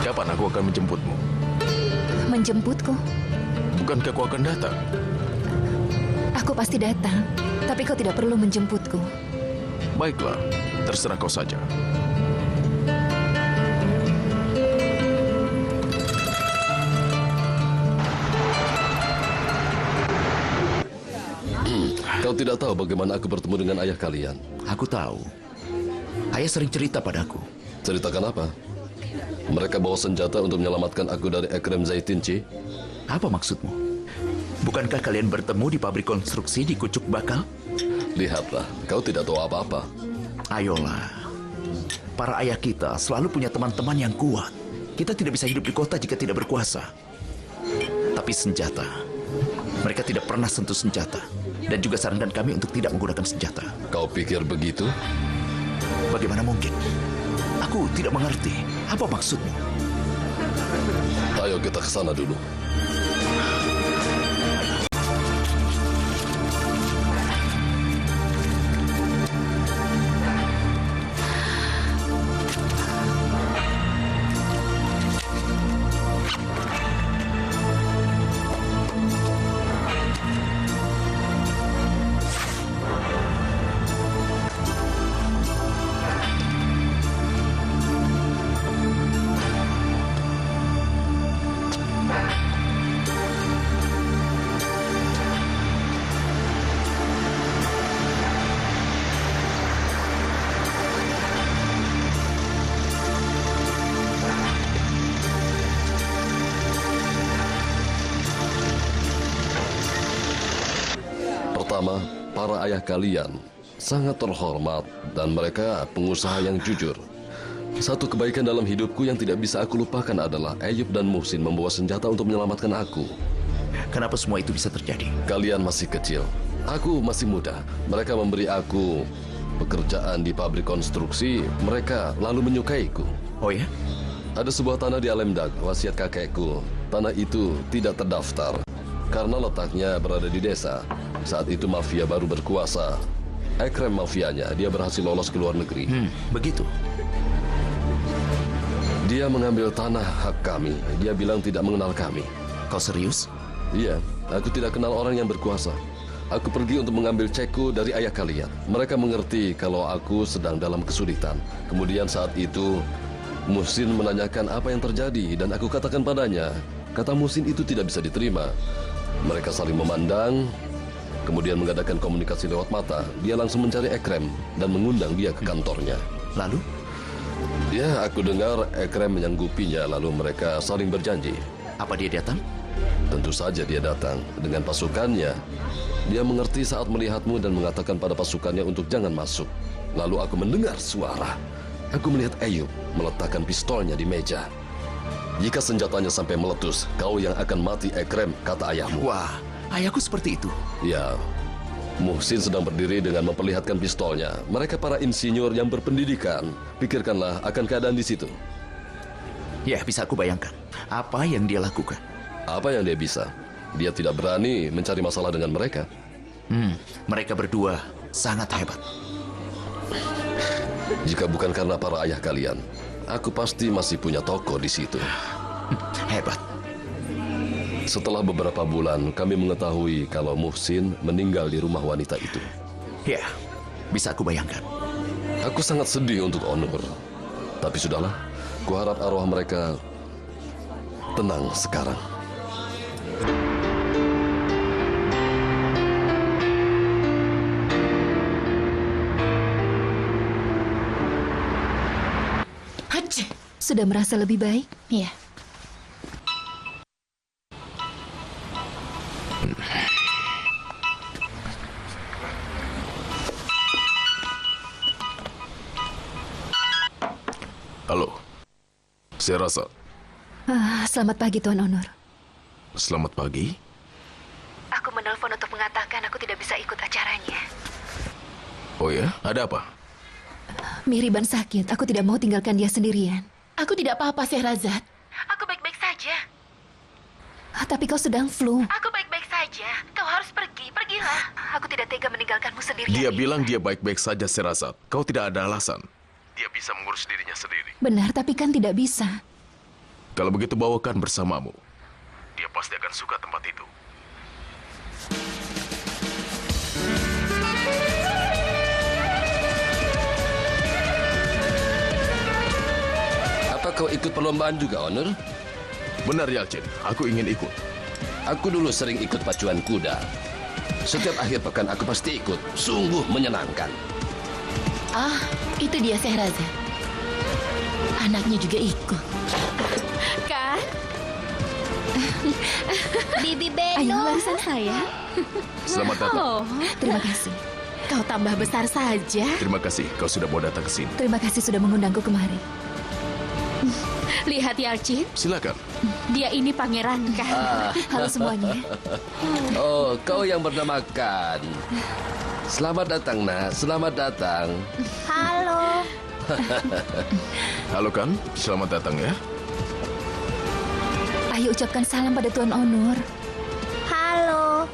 Kapan aku akan menjemputmu? Menjemputku? Bukankah kau akan datang? Aku pasti datang, tapi kau tidak perlu menjemputku. Baiklah, terserah kau saja. Kau tidak tahu bagaimana aku bertemu dengan ayah kalian? Aku tahu. Ayah sering cerita padaku. Ceritakan apa? Mereka bawa senjata untuk menyelamatkan aku dari Ekrem Zaitinci. Apa maksudmu? Bukankah kalian bertemu di pabrik konstruksi di Kucuk Bakal? Lihatlah, kau tidak tahu apa-apa. Ayolah. Para ayah kita selalu punya teman-teman yang kuat. Kita tidak bisa hidup di kota jika tidak berkuasa. Tapi senjata, mereka tidak pernah sentuh senjata. Dan juga sarankan kami untuk tidak menggunakan senjata. Kau pikir begitu? Bagaimana mungkin? Aku tidak mengerti. Apa maksudmu? Ayo kita ke sana dulu. Pertama, para ayah kalian sangat terhormat dan mereka pengusaha yang jujur. Satu kebaikan dalam hidupku yang tidak bisa aku lupakan adalah Eyüp dan Muhsin membawa senjata untuk menyelamatkan aku. Kenapa semua itu bisa terjadi? Kalian masih kecil, aku masih muda. Mereka memberi aku pekerjaan di pabrik konstruksi, mereka lalu menyukaiku. Oh ya? Ada sebuah tanah di Alemdag, wasiat kakekku. Tanah itu tidak terdaftar karena letaknya berada di desa. Saat itu mafia baru berkuasa. Ekrem mafianya, dia berhasil lolos ke luar negeri. Begitu. Dia mengambil tanah hak kami. Dia bilang tidak mengenal kami. Kau serius? Iya, aku tidak kenal orang yang berkuasa. Aku pergi untuk mengambil cekku dari ayah kalian. Mereka mengerti kalau aku sedang dalam kesulitan. Kemudian saat itu, Muhsin menanyakan apa yang terjadi dan aku katakan padanya, kata Muhsin itu tidak bisa diterima. Mereka saling memandang, kemudian mengadakan komunikasi lewat mata. Dia langsung mencari Ekrem dan mengundang dia ke kantornya. Lalu? Ya, aku dengar Ekrem menyanggupinya, lalu mereka saling berjanji. Apa dia datang? Tentu saja dia datang dengan pasukannya. Dia mengerti saat melihatmu dan mengatakan pada pasukannya untuk jangan masuk. Lalu aku mendengar suara. Aku melihat Ayub meletakkan pistolnya di meja. Jika senjatanya sampai meletus, kau yang akan mati, Ekrem, kata ayahmu. Wah, ayahku seperti itu. Ya, Muhsin sedang berdiri dengan memperlihatkan pistolnya. Mereka para insinyur yang berpendidikan. Pikirkanlah akan keadaan di situ. Ya, bisa aku bayangkan. Apa yang dia lakukan? Apa yang dia bisa? Dia tidak berani mencari masalah dengan mereka. Mereka berdua sangat hebat. Jika bukan karena para ayah kalian, aku pasti masih punya toko di situ. Hebat. Setelah beberapa bulan, kami mengetahui kalau Muhsin meninggal di rumah wanita itu. Ya, bisa aku bayangkan. Aku sangat sedih untuk Onur. Tapi sudahlah, kuharap arwah mereka tenang sekarang. Sudah merasa lebih baik? Iya. Halo, saya rasa. Selamat pagi, Tuan Onur. Selamat pagi. Aku menelpon untuk mengatakan aku tidak bisa ikut acaranya. Oh ya, ada apa? Mihriban sakit, aku tidak mau tinggalkan dia sendirian. Aku tidak apa-apa, Syahrazad. Aku baik-baik saja. Tapi kau sedang flu. Aku baik-baik saja. Kau harus pergi, pergilah. Aku tidak tega meninggalkanmu sendirian. Dia bilang dia baik-baik saja, Sherazad. Kau tidak ada alasan. Dia bisa mengurus dirinya sendiri. Benar, tapi kan tidak bisa. Kalau begitu bawakan bersamamu. Dia pasti akan suka tempat itu. Apa kau ikut perlombaan juga, Onur? Benar, Yalcin. Aku ingin ikut. Aku dulu sering ikut pacuan kuda. Setiap akhir pekan aku pasti ikut. Sungguh menyenangkan. Ah, itu dia Syahrazad. Anaknya juga ikut. Kan? Bibi Beno. Ayo, warisan saya. Selamat datang. Oh, Terima kasih. kau tambah besar saja. Terima kasih kau sudah mau datang ke sini. Terima kasih sudah mengundangku kemari. Lihat Yalcin, Silakan. dia ini pangeran kan? Halo semuanya. Oh, kau yang bernama Kan. Selamat datang, Nak. Selamat datang. Halo. Halo Kan, selamat datang ya. Ayo ucapkan salam pada Tuan Onur. Halo.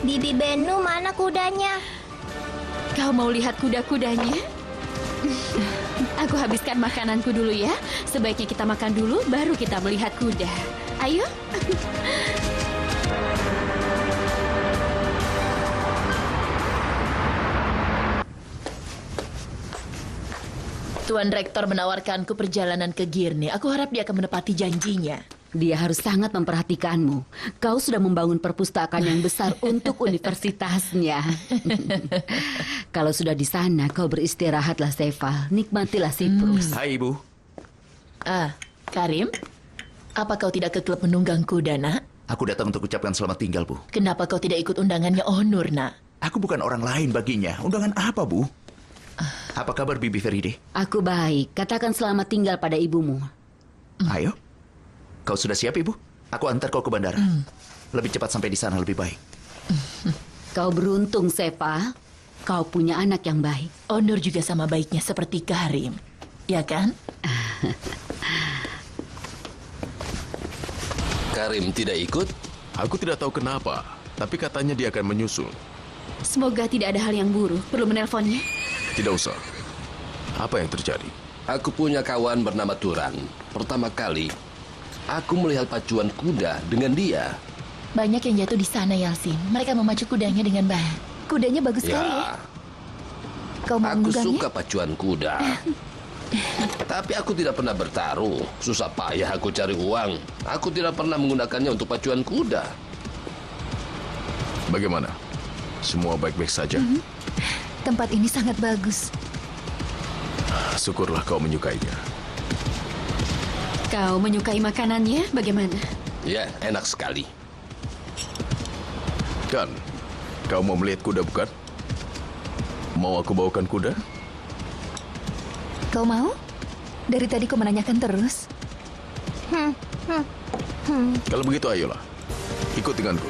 Bibi Benu, mana kudanya? Kau mau lihat kuda-kudanya? Aku habiskan makananku dulu ya. Sebaiknya kita makan dulu, baru kita melihat kuda. Ayo. Tuan Rektor menawarkanku perjalanan ke Girne. Aku harap dia akan menepati janjinya. Dia harus sangat memperhatikanmu. Kau sudah membangun perpustakaan yang besar untuk universitasnya. Kalau sudah di sana, kau beristirahatlah, Seval. Nikmatilah Siprus. Hai, Ibu. Karim, apa kau tidak ke klub menunggang kuda, nak? Aku datang untuk ucapkan selamat tinggal, Bu. Kenapa kau tidak ikut undangannya Onur, nak? Aku bukan orang lain baginya. Undangan apa, Bu? Apa kabar Bibi Feride? Aku baik. Katakan selamat tinggal pada ibumu. Ayo. Kau sudah siap, Ibu? Aku antar kau ke bandara. Lebih cepat sampai di sana lebih baik. Kau beruntung, Seval. Kau punya anak yang baik. Onur juga sama baiknya seperti Karim. Ya kan? Karim tidak ikut? Aku tidak tahu kenapa, tapi katanya dia akan menyusul. Semoga tidak ada hal yang buruk. Perlu menelponnya? Tidak usah. Apa yang terjadi? Aku punya kawan bernama Turan. Pertama kali, aku melihat pacuan kuda dengan dia. Banyak yang jatuh di sana, Yalsin. Mereka memacu kudanya dengan baik. Kudanya bagus sekali ya. Kau mau Aku menunggangnya? suka pacuan kuda. Tapi aku tidak pernah bertaruh. Susah payah aku cari uang. Aku tidak pernah menggunakannya untuk pacuan kuda. Bagaimana? Semua baik-baik saja? Tempat ini sangat bagus. Syukurlah kau menyukainya. Kau menyukai makanannya? Bagaimana? Ya, enak sekali. Kan, kau mau melihat kuda bukan? Mau aku bawakan kuda? Kau mau? Dari tadi kau menanyakan terus. Kalau begitu ayolah, ikut denganku.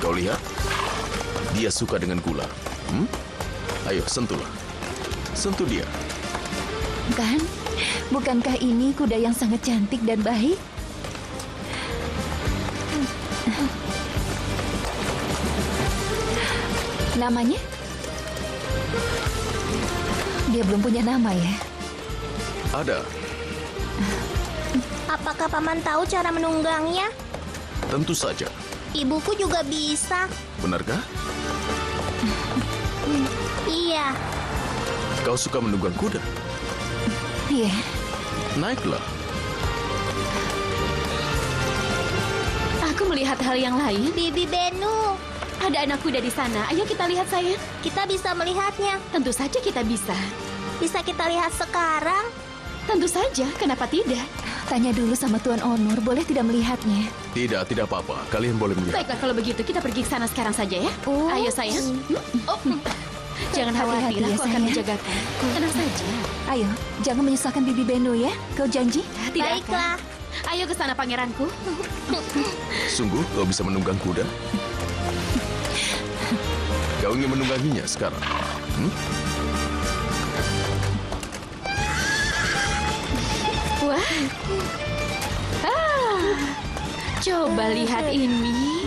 Kau lihat? Dia suka dengan gula. Ayo, sentuhlah. Sentuh dia. Kan? Bukankah ini kuda yang sangat cantik dan baik? Namanya? Dia belum punya nama ya? Ada. Apakah Paman tahu cara menunggangnya? Tentu saja. Ibuku juga bisa. Benarkah? Iya. Kau suka menunggang kuda? Iya. Naiklah. Aku melihat hal yang lain. Bibi Benu. Ada anak kuda di sana. Ayo kita lihat, sayang. Kita bisa melihatnya. Tentu saja kita bisa. Bisa kita lihat sekarang? Tentu saja. Kenapa tidak? Tanya dulu sama Tuan Onur, boleh tidak melihatnya? Tidak apa-apa. Kalian boleh melihat. Baiklah, kalau begitu kita pergi ke sana sekarang saja ya. Ayo, sayang. Jangan Hati-hati khawatir, ya, aku akan sayang. menjagakan. Tenang saja. Ayo, jangan menyusahkan Bibi Benu ya. Kau janji? Tidak Baiklah. akan. Ayo ke sana, pangeranku. Sungguh kau bisa menunggang kuda? Kau ingin menungganginya sekarang? Wah. Coba lihat ini.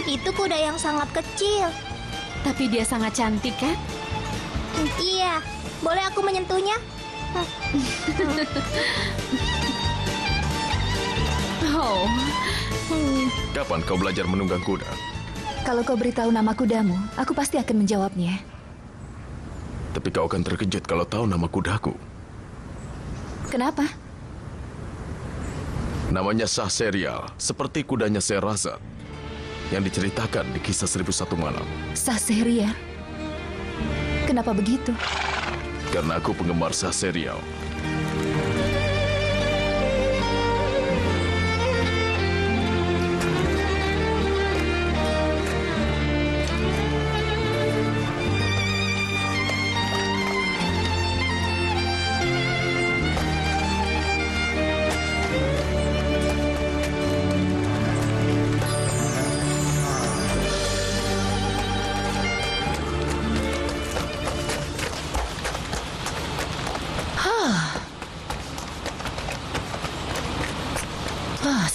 Itu kuda yang sangat kecil. Tapi dia sangat cantik, kan? Iya. Boleh aku menyentuhnya? Oh. Kapan kau belajar menunggang kuda? Kalau kau beritahu nama kudamu, aku pasti akan menjawabnya. Tapi kau akan terkejut kalau tahu nama kudaku. Kenapa? Namanya Shah Serial, seperti kudanya Sherazad yang diceritakan di kisah 1001 malam. Shah Serial. Kenapa begitu? Karena aku penggemar Shah Serial.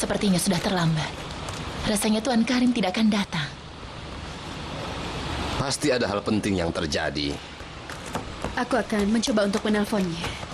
Sepertinya sudah terlambat. Rasanya Tuan Karim tidak akan datang. Pasti ada hal penting yang terjadi. Aku akan mencoba untuk menelponnya.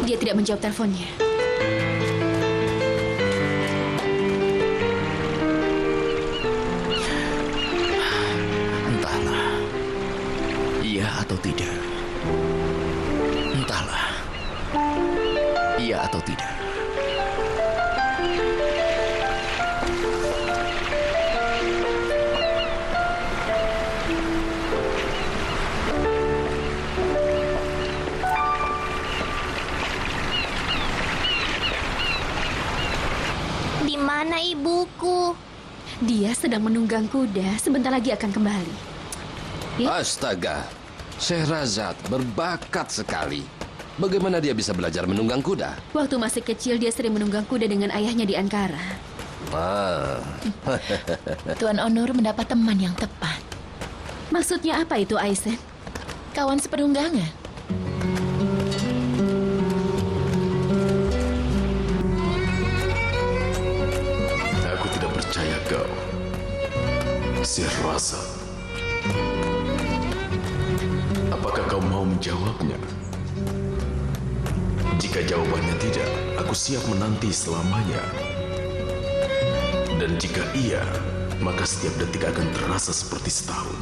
Dia tidak menjawab teleponnya. Entahlah. Iya atau tidak. Entahlah. Iya atau tidak. Di mana ibuku? Dia sedang menunggang kuda, sebentar lagi akan kembali. Astaga, Syahrazad berbakat sekali. Bagaimana dia bisa belajar menunggang kuda? Waktu masih kecil dia sering menunggang kuda dengan ayahnya di Ankara. Tuan Onur mendapat teman yang tepat. Maksudnya apa itu, Aizen? Kawan sepenunggangan. Aku tidak percaya kau, Syahrazad. Apakah kau mau menjawabnya? Jika jawabannya tidak, aku siap menanti selamanya. Dan jika iya, maka setiap detik akan terasa seperti setahun.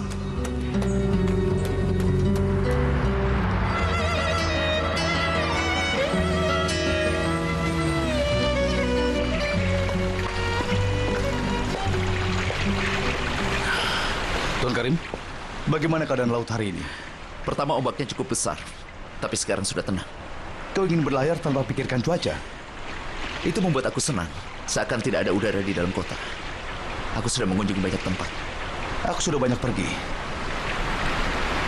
Tuan Karim, bagaimana keadaan laut hari ini? Pertama ombaknya cukup besar, tapi sekarang sudah tenang. Kau ingin berlayar tanpa pikirkan cuaca? Itu membuat aku senang, seakan tidak ada udara di dalam kota. Aku sudah mengunjungi banyak tempat. Aku sudah banyak pergi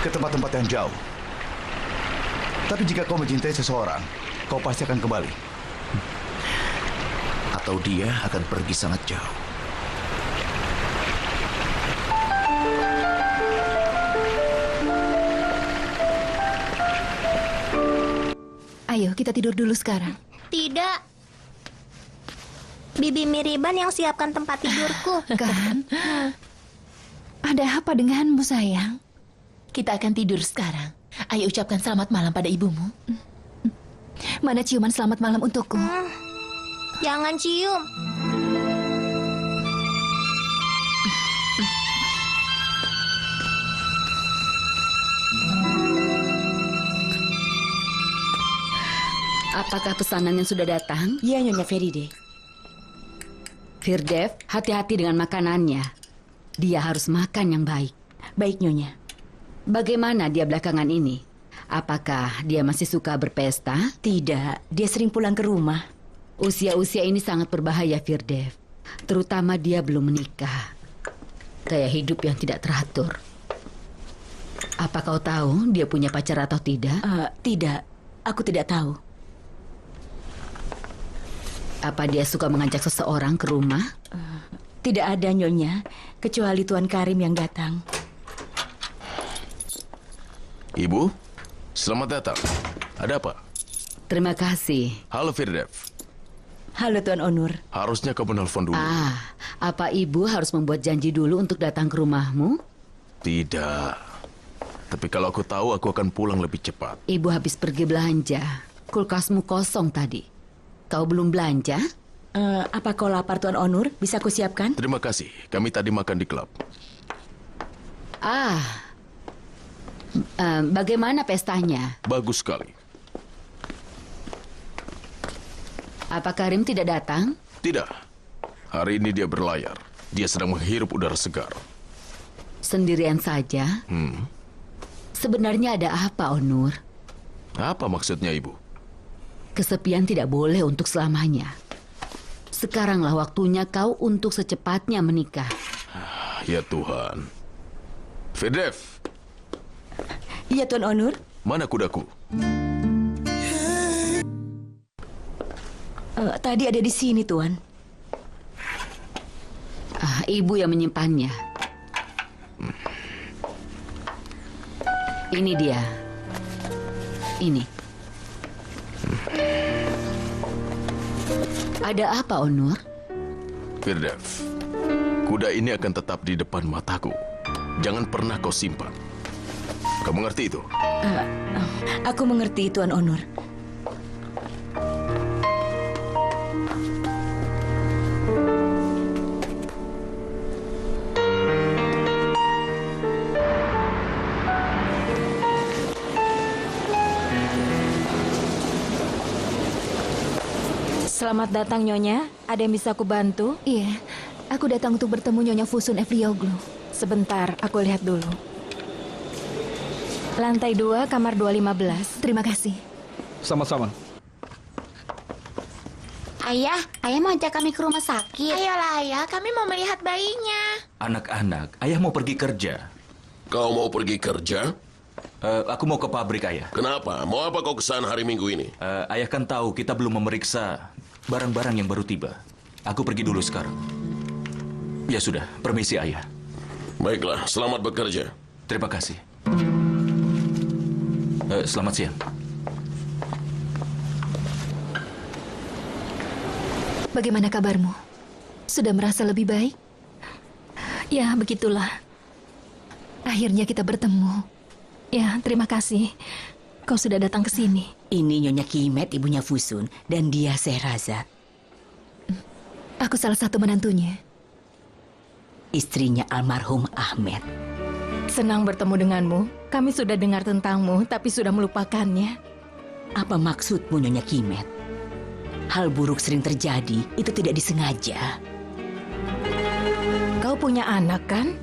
ke tempat-tempat yang jauh. Tapi jika kau mencintai seseorang, kau pasti akan kembali. Atau dia akan pergi sangat jauh. Ayo, kita tidur dulu sekarang. Tidak. Bibi Miriban yang siapkan tempat tidurku. Kan? Ada apa denganmu, sayang? Kita akan tidur sekarang. Ayo ucapkan selamat malam pada ibumu. Mana ciuman selamat malam untukku? Jangan cium. Apakah pesanan yang sudah datang? Iya, Nyonya Feride. Firdev, hati-hati dengan makanannya. Dia harus makan yang baik. Baik, Nyonya. Bagaimana dia belakangan ini? Apakah dia masih suka berpesta? Tidak, dia sering pulang ke rumah. Usia-usia ini sangat berbahaya, Firdev. Terutama dia belum menikah. Gaya hidup yang tidak teratur. Apa kau tahu dia punya pacar atau tidak? Tidak, aku tidak tahu. Apa dia suka mengajak seseorang ke rumah? Tidak ada, Nyonya, kecuali Tuan Karim yang datang. Ibu, selamat datang. Ada apa? Terima kasih. Halo Firdev. Halo Tuan Onur. Harusnya kau menelpon dulu. Apa ibu harus membuat janji dulu untuk datang ke rumahmu? Tidak. Tapi kalau aku tahu, aku akan pulang lebih cepat. Ibu habis pergi belanja. Kulkasmu kosong tadi. Kau belum belanja? Apa kau lapar, Tuan Onur? Bisa aku siapkan? Terima kasih. Kami tadi makan di klub. Bagaimana pestanya? Bagus sekali. Apa Karim tidak datang? Tidak. Hari ini dia berlayar. Dia sedang menghirup udara segar. Sendirian saja? Sebenarnya ada apa, Onur? Apa maksudnya, Ibu? Kesepian tidak boleh untuk selamanya. Sekaranglah waktunya kau untuk secepatnya menikah. Ya Tuhan. Firdev. Iya, Tuan Onur. Mana kudaku? Tadi ada di sini, Tuan. Ibu yang menyimpannya. Ini dia. Ini. Ada apa, Onur? Firdev, kuda ini akan tetap di depan mataku. Jangan pernah kau simpan. Kamu mengerti itu? Aku mengerti, Tuan Onur. Selamat datang, Nyonya. Ada yang bisa aku bantu? Iya, aku datang untuk bertemu Nyonya Fusun Evlioglu. Sebentar, aku lihat dulu. Lantai 2, kamar 215. Terima kasih. Sama-sama. Ayah mau ajak kami ke rumah sakit. Ayolah ayah, kami mau melihat bayinya. Anak-anak, ayah mau pergi kerja. Kau mau pergi kerja? Aku mau ke pabrik, ayah. Kenapa? Mau apa kau kesana hari Minggu ini? Ayah kan tahu kita belum memeriksa barang-barang yang baru tiba. Aku pergi dulu sekarang. Ya sudah, permisi ayah. Baiklah, selamat bekerja. Terima kasih. Selamat siang. Bagaimana kabarmu? Sudah merasa lebih baik? Ya, begitulah. Akhirnya kita bertemu. Ya, terima kasih. Kau sudah datang ke sini. Ini Nyonya Kimet, ibunya Fusun, dan dia Sehrazad. Aku salah satu menantunya. Istrinya almarhum Ahmed. Senang bertemu denganmu. Kami sudah dengar tentangmu, tapi sudah melupakannya. Apa maksudmu, Nyonya Kimet? Hal buruk sering terjadi, itu tidak disengaja. Kau punya anak, kan?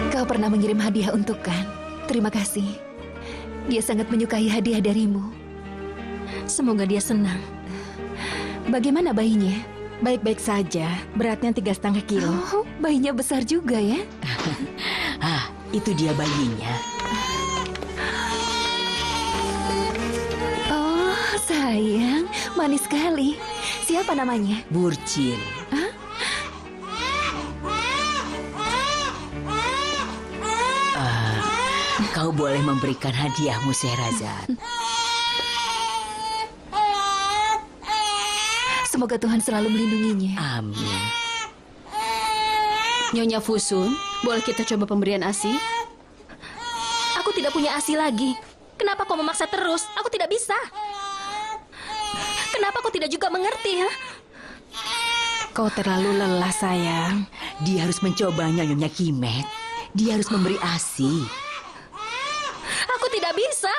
Kau pernah mengirim hadiah untuk Kan. Terima kasih. Dia sangat menyukai hadiah darimu. Semoga dia senang. Bagaimana bayinya? Baik-baik saja. Beratnya 3,5 kilo. Oh, bayinya besar juga ya? Itu dia bayinya. Oh, sayang. Manis sekali. Siapa namanya? Burcin. Kau boleh memberikan hadiahmu, Sehrazad. Semoga Tuhan selalu melindunginya. Amin. Nyonya Fusun, boleh kita coba pemberian ASI? Aku tidak punya ASI lagi. Kenapa kau memaksa terus? Aku tidak bisa. Kenapa kau tidak juga mengerti, ya? Kau terlalu lelah, sayang. Dia harus mencobanya, Nyonya Kimet. Dia harus memberi ASI. Aku tidak bisa.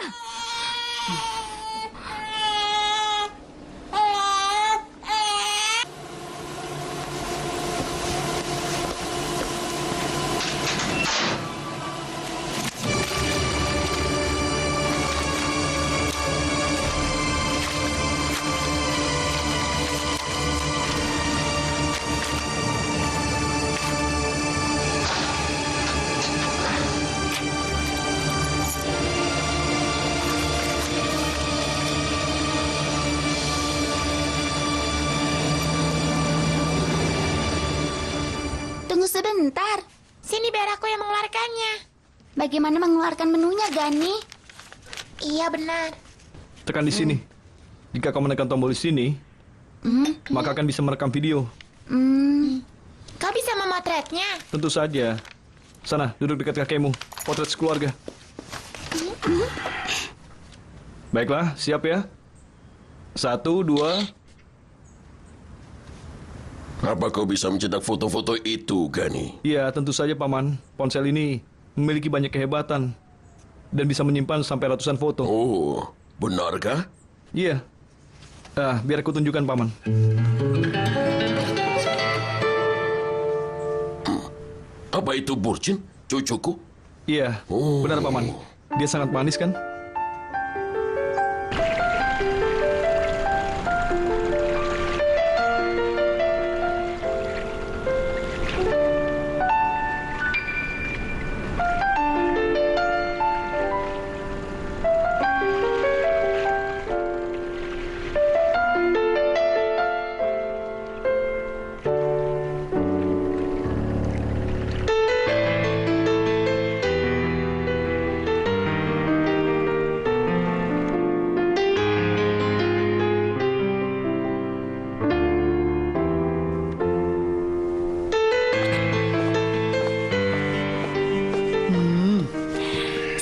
Tunggu sebentar. Sini biar aku yang mengeluarkannya. Bagaimana mengeluarkan menunya, Gani? Iya, benar. Tekan di sini. Jika kau menekan tombol di sini, maka akan bisa merekam video. Kau bisa memotretnya? Tentu saja. Sana, duduk dekat kakekmu. Potret sekeluarga. Baiklah, siap ya? 1, 2... Apa kau bisa mencetak foto-foto itu, Gani? Iya, tentu saja, Paman. Ponsel ini memiliki banyak kehebatan dan bisa menyimpan sampai ratusan foto. Oh, benarkah? Iya. Biar aku tunjukkan, Paman. Apa itu Burcin? Cucuku? Iya, benar, Paman. Dia sangat manis, kan?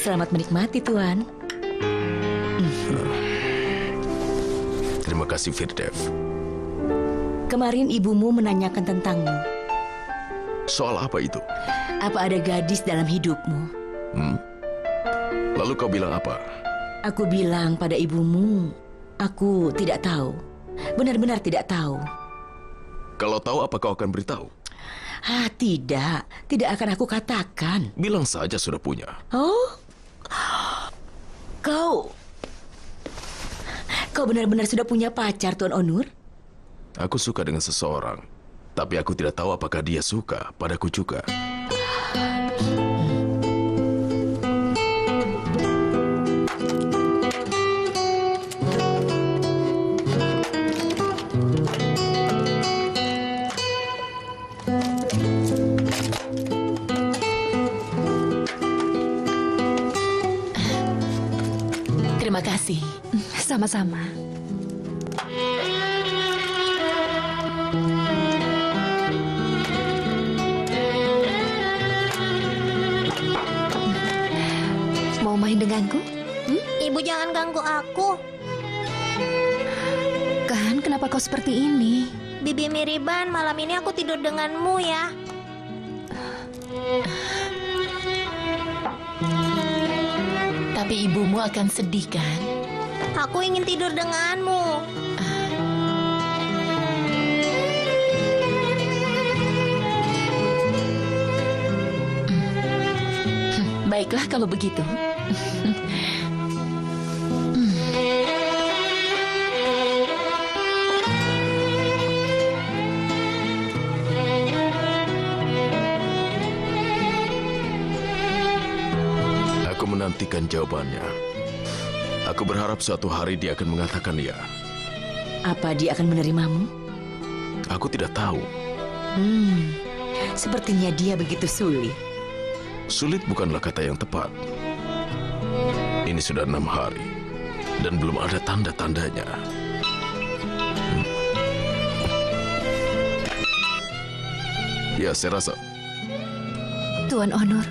Selamat menikmati, Tuan. Terima kasih, Firdev. Kemarin ibumu menanyakan tentangmu. Soal apa itu? Apa ada gadis dalam hidupmu? Lalu kau bilang apa? Aku bilang pada ibumu, aku tidak tahu. Benar-benar tidak tahu. Kalau tahu, apa kau akan beritahu? Tidak. Tidak akan aku katakan. Bilang saja sudah punya. Oh? Kau... kau benar-benar sudah punya pacar, Tuan Onur? Aku suka dengan seseorang, tapi aku tidak tahu apakah dia suka padaku juga. Terima kasih. Sama-sama. Mau main denganku? Ibu jangan ganggu aku. Kan, kenapa kau seperti ini? Bibi Miriban, malam ini aku tidur denganmu ya. Tapi ibumu akan sedih kan? Aku ingin tidur denganmu. Baiklah kalau begitu. Aku menantikan jawabannya. Aku berharap suatu hari dia akan mengatakan ya. Apa dia akan menerimamu? Aku tidak tahu. Sepertinya dia begitu sulit. Sulit bukanlah kata yang tepat. Ini sudah 6 hari dan belum ada tanda-tandanya. Ya, saya rasa. Tuan Onur,